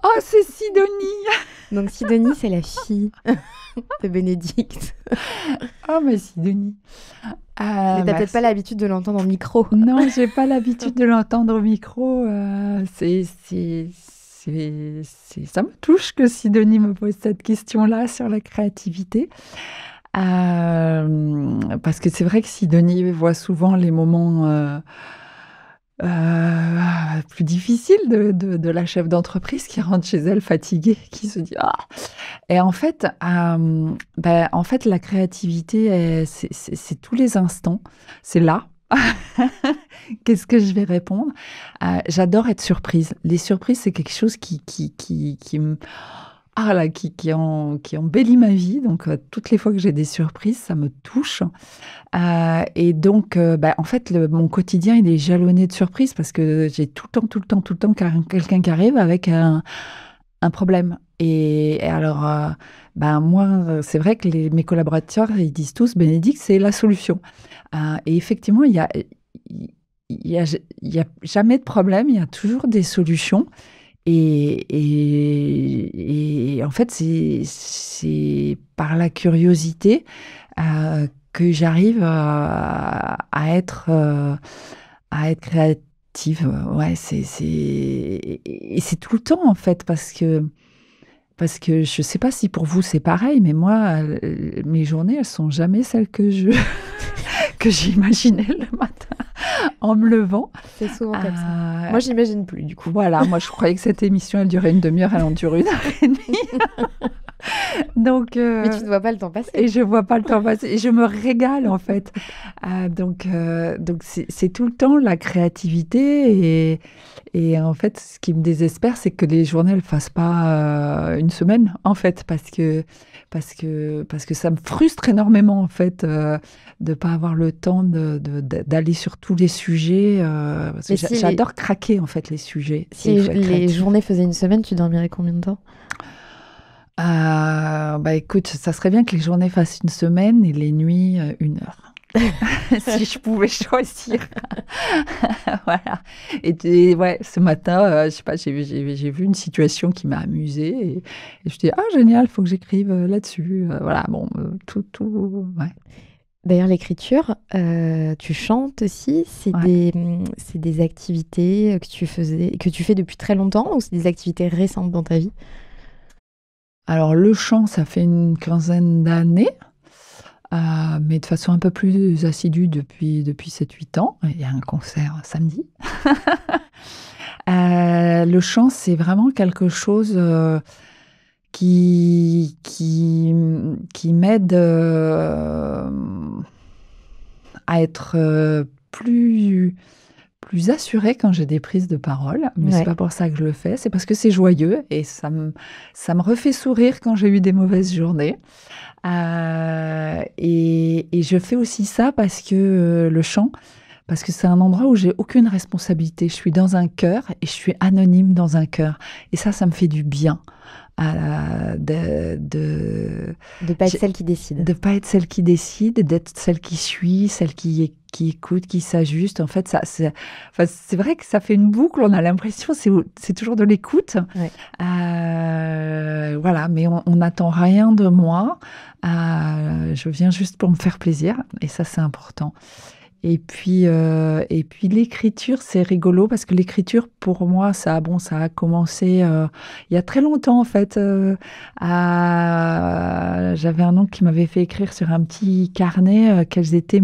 Oh, c'est Sidonie!
Donc Sidonie, c'est la fille de Bénédicte.
Oh, mais Sidonie.
Mais t'as peut-être pas l'habitude de l'entendre au micro.
Non, j'ai pas l'habitude de l'entendre au micro. Ça me touche que Sidonie me pose cette question-là sur la créativité. Parce que c'est vrai que Sidonie voit souvent les moments plus difficile de la chef d'entreprise qui rentre chez elle fatiguée, qui se dit ah. Et en fait, la créativité, c'est tous les instants, c'est là. Qu'est-ce que je vais répondre? J'adore être surprise. Les surprises, c'est quelque chose qui embellit ma vie. Donc, toutes les fois que j'ai des surprises, ça me touche. Et donc, en fait, mon quotidien, il est jalonné de surprises parce que j'ai tout le temps quelqu'un qui arrive avec un problème. Et alors, moi, c'est vrai que mes collaborateurs, ils disent tous, Bénédicte, c'est la solution. Et effectivement, il y a jamais de problème, il y a toujours des solutions. Et en fait, c'est par la curiosité que j'arrive à être créative. Ouais, et c'est tout le temps, en fait, parce que je ne sais pas si pour vous c'est pareil, mais moi, mes journées, elles sont jamais celles que j'imaginais le matin en me levant.
C'est souvent comme ça. Moi, j'imagine plus, du coup.
Voilà, moi, je croyais que cette émission, elle durait une demi-heure, elle en dure 1 heure et demie.
Mais tu ne vois pas le temps passer.
Et je vois pas le temps passer. Et je me régale, en fait. Donc c'est tout le temps la créativité. Et en fait, ce qui me désespère, c'est que les journées ne fassent pas une semaine, en fait, parce que ça me frustre énormément, en fait, de ne pas avoir le temps d'aller sur tous les sujets. Parce que j'adore craquer, en fait, les sujets.
Si les journées faisaient une semaine, tu dormirais combien de temps?
Écoute, ça serait bien que les journées fassent une semaine et les nuits 1 heure. Si je pouvais choisir. Voilà. Et ouais, ce matin, je sais pas, j'ai vu une situation qui m'a amusée et je dis génial, faut que j'écrive là-dessus. Voilà, bon, tout, ouais.
D'ailleurs, l'écriture, tu chantes aussi. C'est des activités que tu fais depuis très longtemps ou c'est des activités récentes dans ta vie?
Alors, le chant, ça fait une 15aine d'années. Mais de façon un peu plus assidue depuis 7-8 ans. Il y a un concert samedi. Le chant, c'est vraiment quelque chose qui m'aide à être plus assurée quand j'ai des prises de parole. Mais c'est pas pour ça que je le fais, c'est parce que c'est joyeux et ça me refait sourire quand j'ai eu des mauvaises journées. Et je fais aussi ça parce que le chant, parce que c'est un endroit où j'ai aucune responsabilité. Je suis dans un chœur et je suis anonyme dans un chœur. Et ça me fait du bien. De
pas être celle qui décide.
De pas être celle qui décide, d'être celle qui suit, celle qui écoute, qui s'ajuste. En fait, c'est vrai que ça fait une boucle. On a l'impression c'est toujours de l'écoute.
Ouais.
Voilà, mais on n'attend rien de moi. Je viens juste pour me faire plaisir. Et ça, c'est important. Et puis l'écriture, c'est rigolo parce que l'écriture, pour moi, ça a commencé il y a très longtemps, en fait. J'avais un oncle qui m'avait fait écrire sur un petit carnet quelles étaient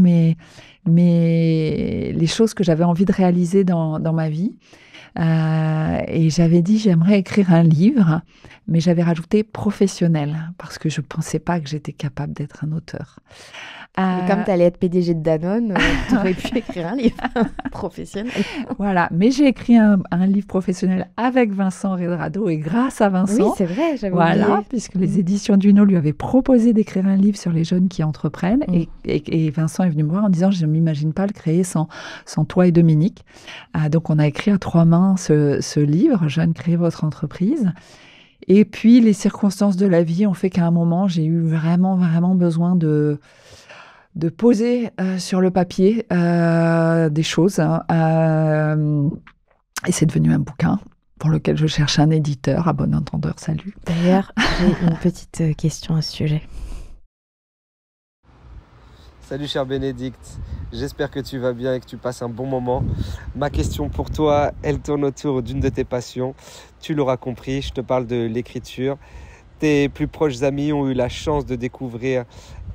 les choses que j'avais envie de réaliser dans ma vie. Et j'avais dit, j'aimerais écrire un livre, mais j'avais rajouté professionnel parce que je ne pensais pas que j'étais capable d'être un auteur.
Mais comme tu allais être PDG de Danone, tu aurais pu écrire un livre professionnel.
Voilà, mais j'ai écrit un livre professionnel avec Vincent Redrado et grâce à Vincent.
Oui, c'est vrai, j'avais
oublié.
Voilà,
puisque les éditions Duno lui avaient proposé d'écrire un livre sur les jeunes qui entreprennent. Et Vincent est venu me voir en disant, je ne m'imagine pas le créer sans toi et Dominique. Donc on a écrit à 3 mains ce livre, Jeunes, créez votre entreprise. Et puis les circonstances de la vie ont fait qu'à un moment, j'ai eu vraiment, vraiment besoin de poser sur le papier des choses. Et c'est devenu un bouquin pour lequel je cherche un éditeur. À bon entendeur, salut.
D'ailleurs, j'ai une petite question à ce sujet.
Salut cher Bénédicte, j'espère que tu vas bien et que tu passes un bon moment. Ma question pour toi, elle tourne autour d'une de tes passions. Tu l'auras compris, je te parle de l'écriture. Tes plus proches amis ont eu la chance de découvrir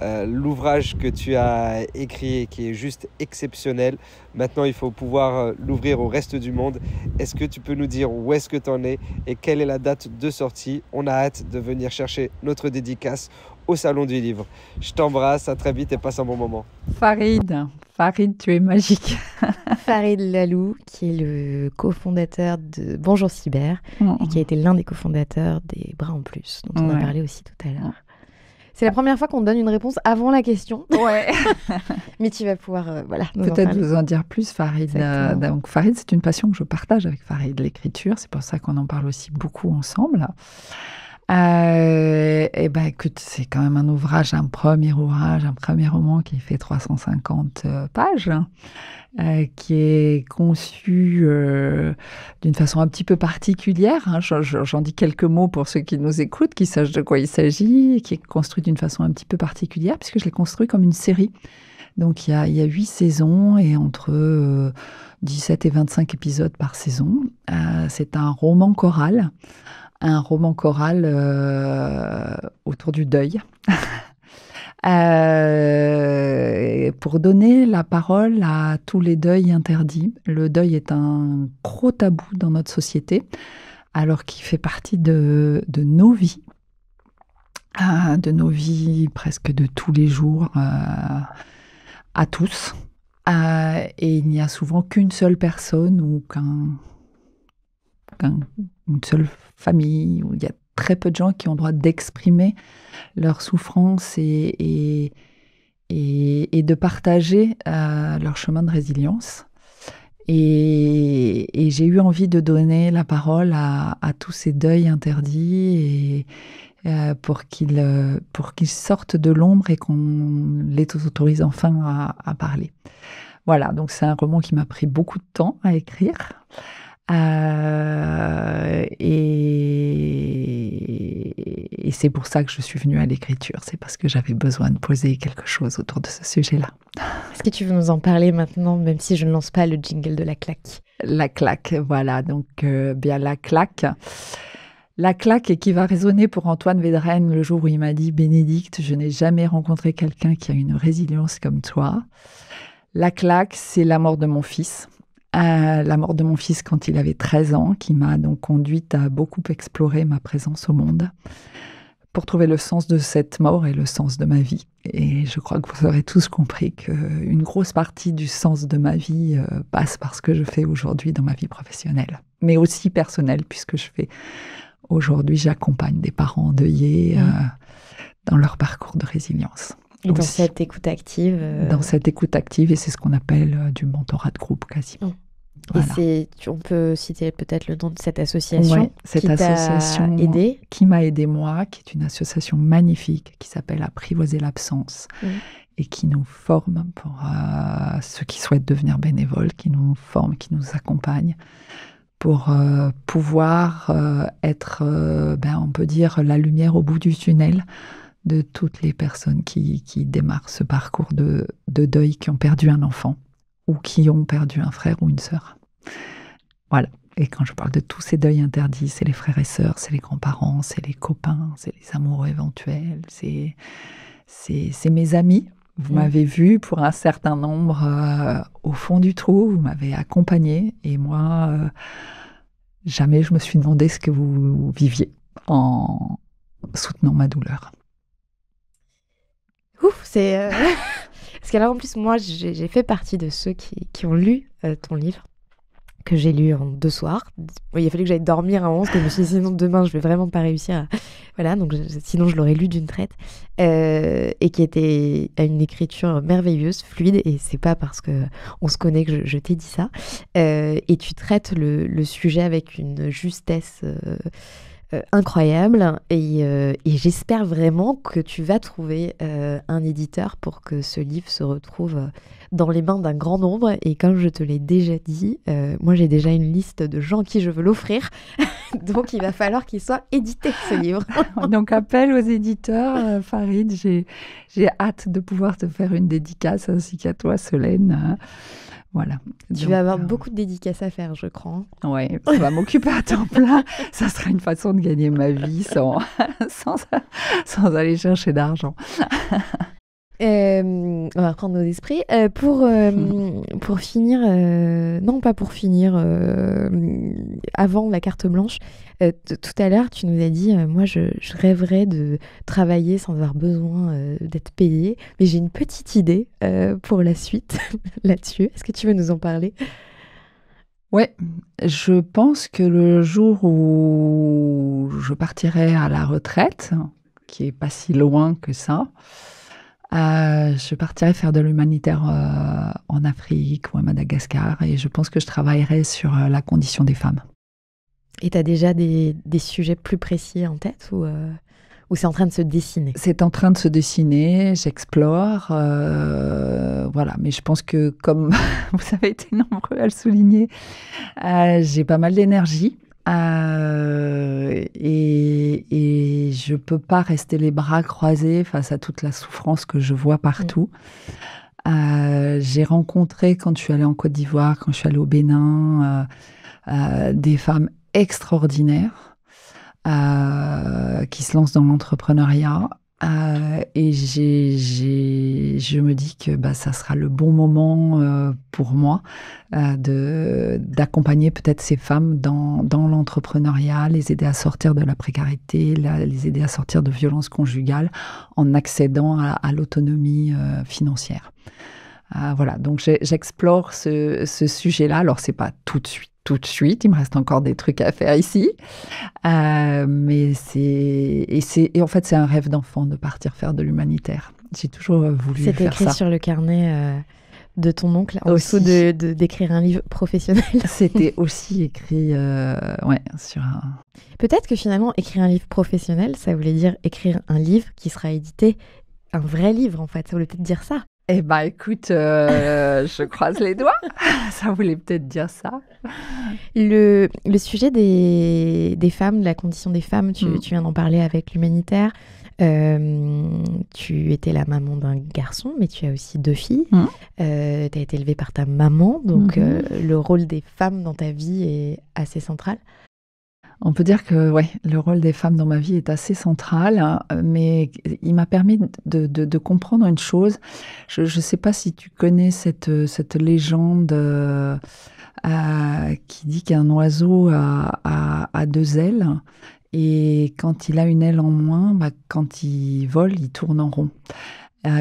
l'ouvrage que tu as écrit et qui est juste exceptionnel. Maintenant, il faut pouvoir l'ouvrir au reste du monde. Est-ce que tu peux nous dire où est-ce que tu en es et quelle est la date de sortie? On a hâte de venir chercher notre dédicace au Salon du Livre. Je t'embrasse, à très vite et passe un bon moment.
Farid, tu es magique.
Farid Lalou, qui est le cofondateur de Bonjour Cyber et qui a été l'un des cofondateurs des Bras en Plus, dont on a parlé aussi tout à l'heure. C'est la première fois qu'on donne une réponse avant la question.
Ouais.
Mais tu vas pouvoir
peut-être vous en dire plus, Farid. Donc Farid, c'est une passion que je partage avec Farid, l'écriture. C'est pour ça qu'on en parle aussi beaucoup ensemble. Écoute, c'est quand même un premier roman qui fait 350 pages, qui est conçu d'une façon un petit peu particulière. J'en dis quelques mots pour ceux qui nous écoutent, qui sachent de quoi il s'agit, qui est construit d'une façon un petit peu particulière, puisque je l'ai construit comme une série. Donc il y a 8 saisons et entre 17 et 25 épisodes par saison. C'est un roman choral. Autour du deuil. Pour donner la parole à tous les deuils interdits. Le deuil est un gros tabou dans notre société, alors qu'il fait partie de nos vies. de nos vies, presque de tous les jours, à tous. Et il n'y a souvent qu'une seule personne ou une seule famille, où il y a très peu de gens qui ont le droit d'exprimer leur souffrance et de partager leur chemin de résilience. Et j'ai eu envie de donner la parole à tous ces deuils interdits pour qu'ils sortent de l'ombre et qu'on les autorise enfin à parler. Voilà, donc c'est un roman qui m'a pris beaucoup de temps à écrire. Et c'est pour ça que je suis venue à l'écriture. C'est parce que j'avais besoin de poser quelque chose autour de ce sujet-là.
Est-ce que tu veux nous en parler maintenant, même si je ne lance pas le jingle de la claque?
La claque, voilà. Donc, bien la claque. La claque et qui va résonner pour Antoine Védrenne le jour où il m'a dit « Bénédicte, je n'ai jamais rencontré quelqu'un qui a une résilience comme toi ». La claque, c'est la mort de mon fils. La mort de mon fils quand il avait 13 ans, qui m'a donc conduite à beaucoup explorer ma présence au monde pour trouver le sens de cette mort et le sens de ma vie. Et je crois que vous aurez tous compris qu'une grosse partie du sens de ma vie passe par ce que je fais aujourd'hui dans ma vie professionnelle, mais aussi personnelle, puisque aujourd'hui, j'accompagne des parents endeuillés dans leur parcours de résilience.
Et dans cette écoute active.
Dans cette écoute active, et c'est ce qu'on appelle du mentorat de groupe quasiment.
Voilà. Et on peut citer peut-être le nom de cette association,
ouais, cette association
aidé.
Qui m'a aidé moi, qui est une association magnifique qui s'appelle Apprivoiser l'absence et qui nous forme pour ceux qui souhaitent devenir bénévoles, qui nous forme, qui nous accompagne pour pouvoir être, on peut dire, la lumière au bout du tunnel de toutes les personnes qui démarrent ce parcours de deuil, qui ont perdu un enfant ou qui ont perdu un frère ou une sœur. Voilà. Et quand je parle de tous ces deuils interdits, c'est les frères et sœurs, c'est les grands-parents, c'est les copains, c'est les amoureux éventuels, c'est mes amis. Vous m'avez vu pour un certain nombre au fond du trou, vous m'avez accompagné et moi, jamais je me suis demandé ce que vous viviez en soutenant ma douleur.
Ouf, c'est... Parce que là, en plus, moi, j'ai fait partie de ceux qui ont lu ton livre, que j'ai lu en 2 soirs. Il a fallu que j'aille dormir à 11, que je me suis dit, sinon demain, je vais vraiment pas réussir. Voilà, donc sinon, je l'aurais lu d'une traite. Et qui était à une écriture merveilleuse, fluide, et c'est pas parce qu'on se connaît que je t'ai dit ça. Et tu traites le sujet avec une justesse... incroyable et j'espère vraiment que tu vas trouver un éditeur pour que ce livre se retrouve dans les mains d'un grand nombre et comme je te l'ai déjà dit, moi j'ai déjà une liste de gens à qui je veux l'offrir donc il va falloir qu'il soit édité ce livre.
Donc appel aux éditeurs, Farid, j'ai hâte de pouvoir te faire une dédicace ainsi qu'à toi Solène. Voilà.
Tu vas avoir beaucoup de dédicaces à faire, je crois.
Oui, ça va m'occuper à temps plein. Ça sera une façon de gagner ma vie sans aller chercher d'argent.
On va reprendre nos esprits. Pour finir, non pas pour finir, avant la carte blanche, tout à l'heure tu nous as dit, moi je rêverais de travailler sans avoir besoin d'être payée, mais j'ai une petite idée pour la suite là-dessus. Est-ce que tu veux nous en parler ?
Ouais, je pense que le jour où je partirai à la retraite, qui est pas si loin que ça, je partirai faire de l'humanitaire en Afrique ou à Madagascar et je pense que je travaillerai sur la condition des femmes.
Et tu as déjà des sujets plus précis en tête ou c'est en train de se dessiner ?
C'est en train de se dessiner, j'explore, voilà. Mais je pense que comme vous avez été nombreux à le souligner, j'ai pas mal d'énergie. Et je peux pas rester les bras croisés face à toute la souffrance que je vois partout. J'ai rencontré, quand je suis allée en Côte d'Ivoire, quand je suis allée au Bénin, des femmes extraordinaires qui se lancent dans l'entrepreneuriat Et je me dis que ça sera le bon moment pour moi d'accompagner peut-être ces femmes dans l'entrepreneuriat, les aider à sortir de la précarité, les aider à sortir de violences conjugales en accédant à l'autonomie financière. Voilà, donc j'explore ce sujet-là. Alors, c'est pas tout de suite, il me reste encore des trucs à faire ici. Mais en fait, c'est un rêve d'enfant de partir faire de l'humanitaire. J'ai toujours voulu faire ça.
C'est écrit sur le carnet de ton oncle, en dessous d'écrire un livre professionnel.
C'était aussi écrit sur un...
Peut-être que finalement, écrire un livre professionnel, ça voulait dire écrire un livre qui sera édité, un vrai livre en fait. Ça voulait peut-être dire ça.
Eh bien, écoute, je croise les doigts. Ça voulait peut-être dire ça.
Le sujet des femmes, de la condition des femmes, tu viens d'en parler avec l'humanitaire. Tu étais la maman d'un garçon, mais tu as aussi 2 filles. Tu as été élevée par ta maman, donc le rôle des femmes dans ta vie est assez central.
On peut dire que le rôle des femmes dans ma vie est assez central, hein, mais il m'a permis de comprendre une chose. Je ne sais pas si tu connais cette légende qui dit qu'un oiseau a 2 ailes et quand il a une aile en moins, quand il vole, il tourne en rond.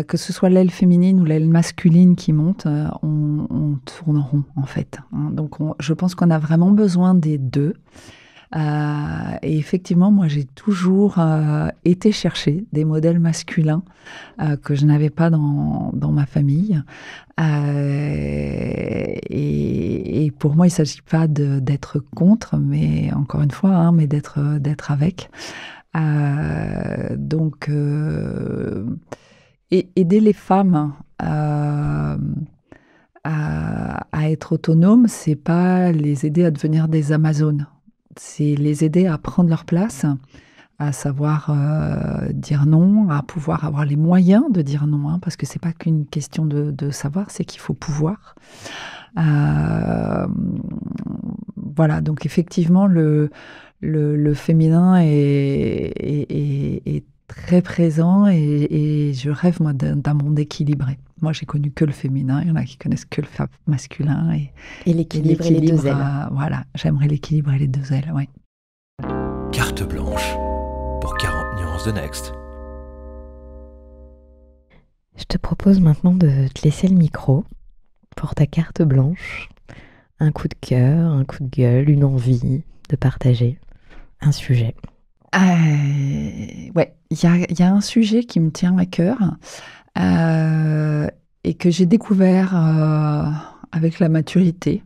Que ce soit l'aile féminine ou l'aile masculine qui monte, on tourne en rond en fait. Hein. Donc je pense qu'on a vraiment besoin des 2. Et effectivement, moi, j'ai toujours été chercher des modèles masculins que je n'avais pas dans ma famille. Et pour moi, il ne s'agit pas d'être contre, mais encore une fois, hein, mais d'être avec. Donc, aider les femmes à être autonomes, c'est pas les aider à devenir des Amazones. C'est les aider à prendre leur place, à savoir dire non, à pouvoir avoir les moyens de dire non, hein, parce que c'est pas qu'une question de savoir, c'est qu'il faut pouvoir. Voilà, donc effectivement, le féminin est très présent et je rêve, moi, d'un monde équilibré. Moi, j'ai connu que le féminin, il y en a qui connaissent que le masculin.
Et l'équilibre et les 2 ailes.
Voilà, j'aimerais l'équilibre et les 2 ailes, oui.
Carte blanche pour 40 nuances de Next.
Je te propose maintenant de te laisser le micro pour ta carte blanche. Un coup de cœur, un coup de gueule, une envie de partager un sujet.
Ouais, il y a un sujet qui me tient à cœur et que j'ai découvert avec la maturité.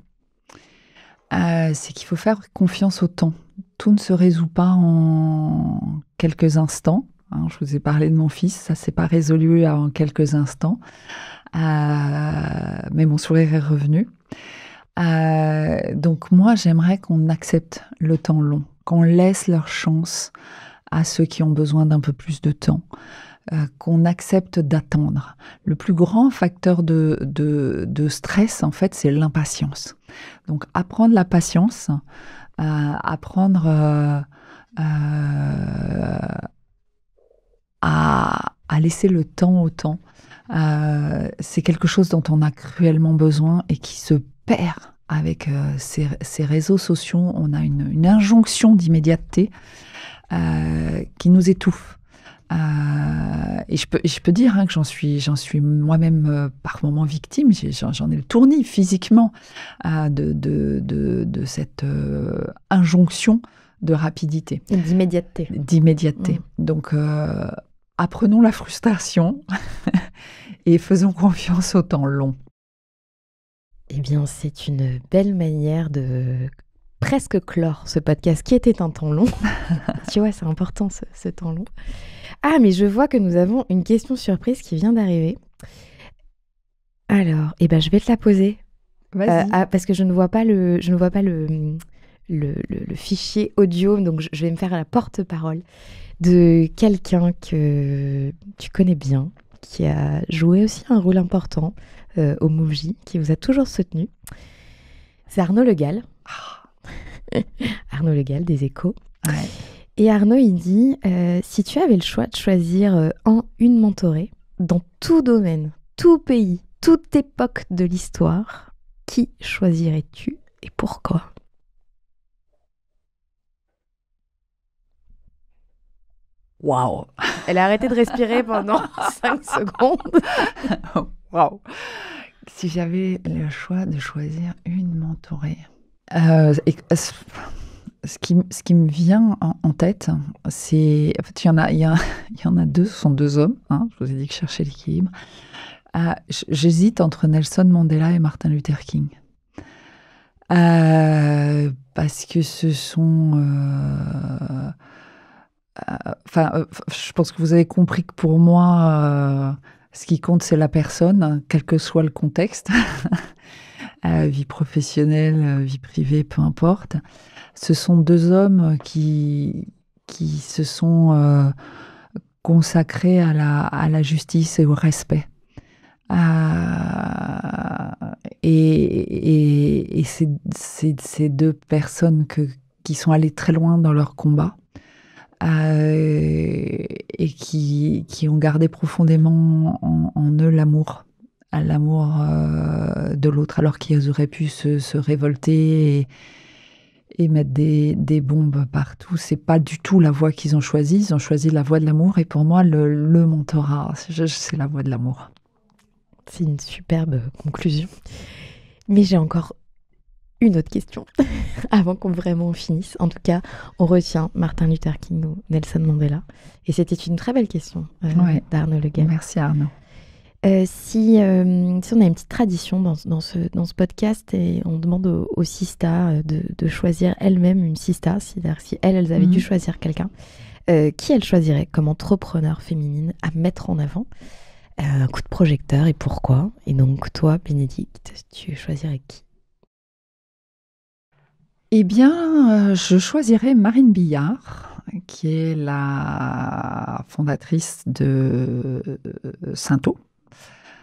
C'est qu'il faut faire confiance au temps. Tout ne se résout pas en quelques instants. Hein, je vous ai parlé de mon fils, ça ne s'est pas résolu en quelques instants. Mais mon sourire est revenu. Donc moi, j'aimerais qu'on accepte le temps long, qu'on laisse leur chance à ceux qui ont besoin d'un peu plus de temps, qu'on accepte d'attendre. Le plus grand facteur de stress, en fait, c'est l'impatience. Donc, apprendre la patience, apprendre à laisser le temps au temps, c'est quelque chose dont on a cruellement besoin et qui se perd avec ces réseaux sociaux. On a une injonction d'immédiateté qui nous étouffe. Et je peux dire que j'en suis moi-même par moments victime. J'en ai le tournis physiquement de cette injonction de rapidité.
D'immédiateté.
Donc, apprenons la frustration et faisons confiance au temps long.
Eh bien, c'est une belle manière de presque clore ce podcast qui était un temps long. Tu vois, c'est important ce temps long. Ah, mais je vois que nous avons une question surprise qui vient d'arriver. Alors, je vais te la poser.
Vas-y.
Parce que je ne vois pas le fichier audio, donc je vais me faire la porte-parole de quelqu'un que tu connais bien, qui a joué aussi un rôle important au Mouji, qui vous a toujours soutenu. C'est Arnaud Le Gall. Arnaud Le Gall des Échos.
Ouais.
Et Arnaud, il dit, si tu avais le choix de choisir une mentorée dans tout domaine, tout pays, toute époque de l'histoire, qui choisirais-tu et pourquoi ?
Waouh!
Elle a arrêté de respirer pendant 5 secondes.
Waouh! Si j'avais le choix de choisir une mentorée, ce qui me vient en tête, c'est... En fait, il y en a deux, ce sont deux hommes. Hein, je vous ai dit que je cherchais l'équilibre. J'hésite entre Nelson Mandela et Martin Luther King. Parce que ce sont... je pense que vous avez compris que pour moi, ce qui compte, c'est la personne, quel que soit le contexte. Vie professionnelle, vie privée, peu importe. Ce sont deux hommes qui se sont consacrés à la justice et au respect. Et ces deux personnes qui sont allées très loin dans leur combat et qui ont gardé profondément en eux l'amour de l'autre, alors qu'ils auraient pu se révolter et mettre des bombes partout. C'est pas du tout la voie qu'ils ont choisie. Ils ont choisi la voie de l'amour. Et pour moi, le mentorat, c'est la voie de l'amour.
C'est une superbe conclusion. Mais j'ai encore une autre question avant qu'on vraiment finisse. En tout cas, on retient Martin Luther King ou Nelson Mandela. Et c'était une très belle question d'Arnaud Le Gall.
Merci Arnaud.
Si on a une petite tradition dans ce podcast et on demande aux sistas de choisir elles-mêmes une sista, c'est-à-dire si elles avaient dû choisir quelqu'un, qui elles choisiraient comme entrepreneur féminine à mettre en avant, un coup de projecteur et pourquoi? Et donc toi, Bénédicte, tu choisirais qui?
Eh bien, je choisirais Marine Billard, qui est la fondatrice de Saint-O.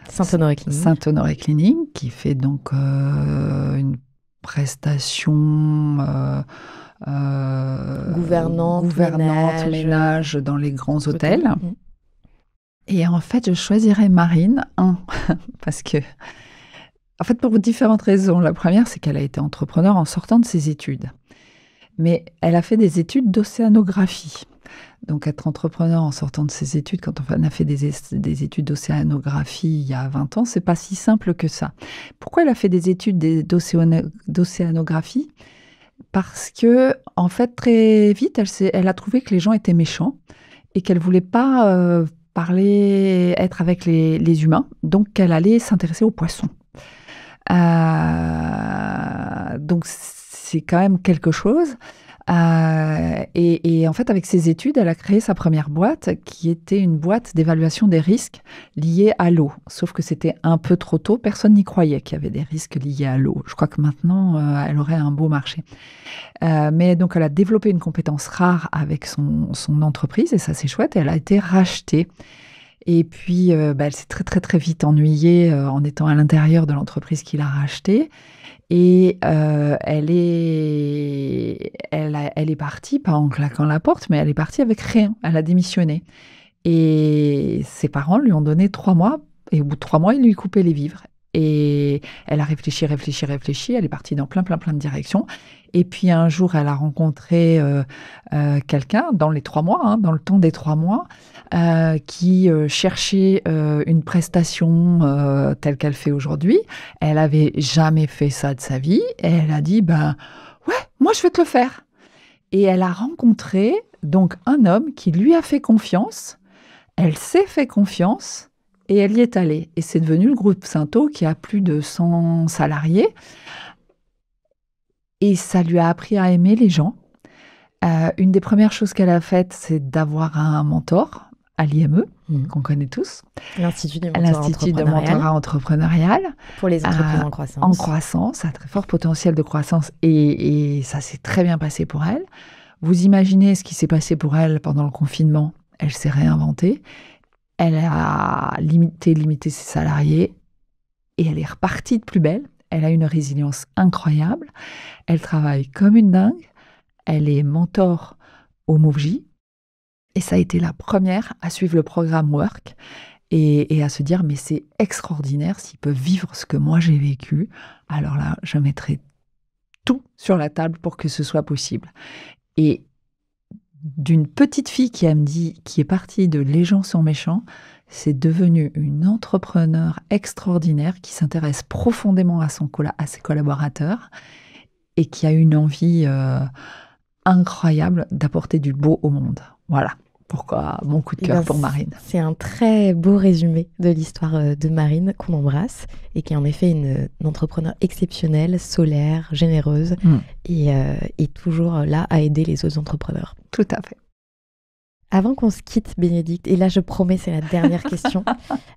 Saint-Honoré Clinique, qui fait donc une prestation
gouvernante,
ménage dans les grands hôtels. Et en fait, je choisirais Marine, parce que, en fait, pour différentes raisons. La première, c'est qu'elle a été entrepreneur en sortant de ses études. Mais elle a fait des études d'océanographie. Donc, être entrepreneur en sortant de ses études, quand on a fait des études d'océanographie il y a 20 ans, c'est pas si simple que ça. Pourquoi elle a fait des études d'océanographie? Parce que, en fait, très vite, elle a trouvé que les gens étaient méchants et qu'elle voulait pas être avec les humains. Donc, elle allait s'intéresser aux poissons. Donc, c'est quand même quelque chose. Et en fait, avec ses études, elle a créé sa première boîte qui était une boîte d'évaluation des risques liés à l'eau. Sauf que c'était un peu trop tôt. Personne n'y croyait qu'il y avait des risques liés à l'eau. Je crois que maintenant, elle aurait un beau marché. Mais donc, elle a développé une compétence rare avec son entreprise et ça, c'est chouette. Et elle a été rachetée. Et puis, elle s'est très, très, très vite ennuyée en étant à l'intérieur de l'entreprise qui l'a rachetée. Et elle est partie, pas en claquant la porte, mais elle est partie avec rien. Elle a démissionné. Et ses parents lui ont donné 3 mois. Et au bout de 3 mois, ils lui coupaient les vivres. Et elle a réfléchi. Elle est partie dans plein de directions. Et puis un jour, elle a rencontré quelqu'un dans les 3 mois, dans le temps des 3 mois, qui cherchait une prestation telle qu'elle fait aujourd'hui. Elle avait jamais fait ça de sa vie. Et elle a dit, ouais, moi je vais te le faire. Et elle a rencontré donc un homme qui lui a fait confiance. Elle s'est fait confiance. Et elle y est allée. Et c'est devenu le groupe Saint-O qui a plus de 100 salariés. Et ça lui a appris à aimer les gens. Une des premières choses qu'elle a faites, c'est d'avoir un mentor à l'IME, qu'on connaît tous.
L'Institut de mentorat
entrepreneurial.
Pour les entreprises en croissance.
En croissance, à très fort potentiel de croissance. Et ça s'est très bien passé pour elle. Vous imaginez ce qui s'est passé pour elle pendant le confinement. Elle s'est réinventée. Elle a limité ses salariés et elle est repartie de plus belle. Elle a une résilience incroyable. Elle travaille comme une dingue. Elle est mentor au MoveJ. Et ça a été la première à suivre le programme Work et à se dire, mais c'est extraordinaire, s'ils peuvent vivre ce que moi j'ai vécu, alors là, je mettrai tout sur la table pour que ce soit possible. Et d'une petite fille qui est partie de Les gens sont méchants, c'est devenue une entrepreneure extraordinaire qui s'intéresse profondément à ses collaborateurs et qui a une envie incroyable d'apporter du beau au monde. Voilà pourquoi mon coup de cœur pour Marine.
C'est un très beau résumé de l'histoire de Marine qu'on embrasse et qui est en effet une entrepreneure exceptionnelle, solaire, généreuse et toujours là à aider les autres entrepreneurs.
Tout à fait.
Avant qu'on se quitte, Bénédicte, et là je promets c'est la dernière question,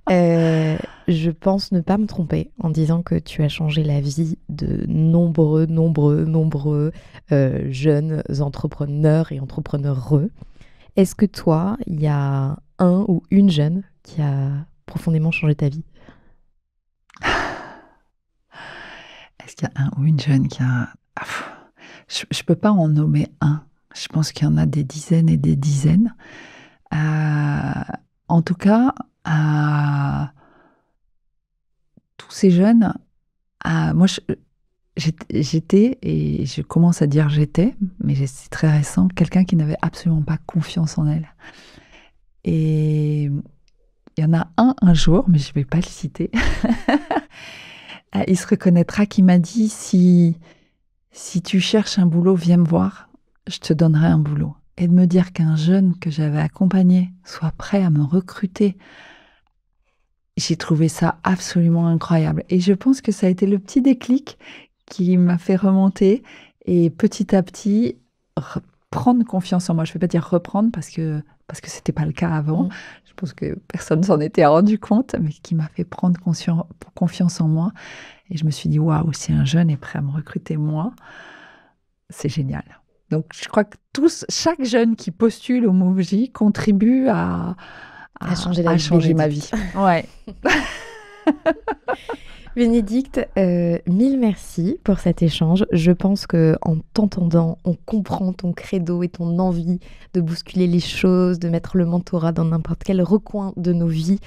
je pense ne pas me tromper en disant que tu as changé la vie de nombreux jeunes entrepreneurs et entrepreneureux. Est-ce que toi, il y a un ou une jeune qui a profondément changé ta vie ?
Est-ce qu'il y a un ou une jeune qui a... Je ne peux pas en nommer un. Je pense qu'il y en a des dizaines et des dizaines. En tout cas, tous ces jeunes, moi, j'étais, et je commence à dire j'étais, mais c'est très récent, quelqu'un qui n'avait absolument pas confiance en elle. Et il y en a un jour, mais je ne vais pas le citer, il se reconnaîtra, qui m'a dit, si tu cherches un boulot, viens me voir, je te donnerai un boulot. Et de me dire qu'un jeune que j'avais accompagné soit prêt à me recruter, j'ai trouvé ça absolument incroyable. Et je pense que ça a été le petit déclic qui m'a fait remonter et petit à petit prendre confiance en moi. Je ne vais pas dire reprendre parce que ce n'était pas le cas avant. Je pense que personne ne s'en était rendu compte, mais qui m'a fait prendre confiance en moi. Et je me suis dit, waouh, si un jeune est prêt à me recruter moi, c'est génial. Donc, je crois que chaque jeune qui postule au MoveJ contribue à changer ma vie. Ouais.
Bénédicte, mille merci pour cet échange. Je pense qu'en t'entendant, on comprend ton credo et ton envie de bousculer les choses, de mettre le mentorat dans n'importe quel recoin de nos vies,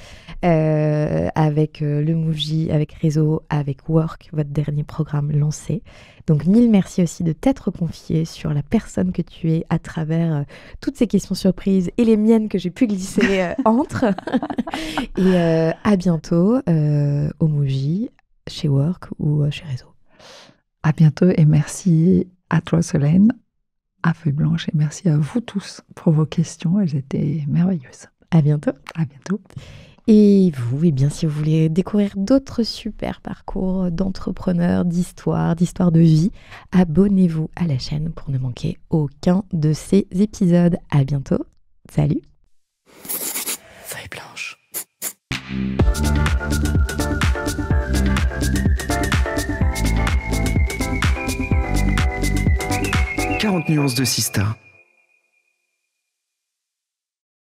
avec le MoveJ, avec Réseau, avec Work, votre dernier programme lancé. Donc, mille merci aussi de t'être confiée sur la personne que tu es à travers toutes ces questions surprises et les miennes que j'ai pu glisser entre. Et à bientôt au MoveJ, chez Work ou chez Réseau.
À bientôt et merci à toi Solène, à Feuille Blanche, et merci à vous tous pour vos questions. Elles étaient merveilleuses.
À bientôt.
À bientôt.
Et vous, eh bien, si vous voulez découvrir d'autres super parcours d'entrepreneurs, d'histoires de vie, abonnez-vous à la chaîne pour ne manquer aucun de ces épisodes. À bientôt. Salut.
Feuille blanche. 40 nuances de Sista.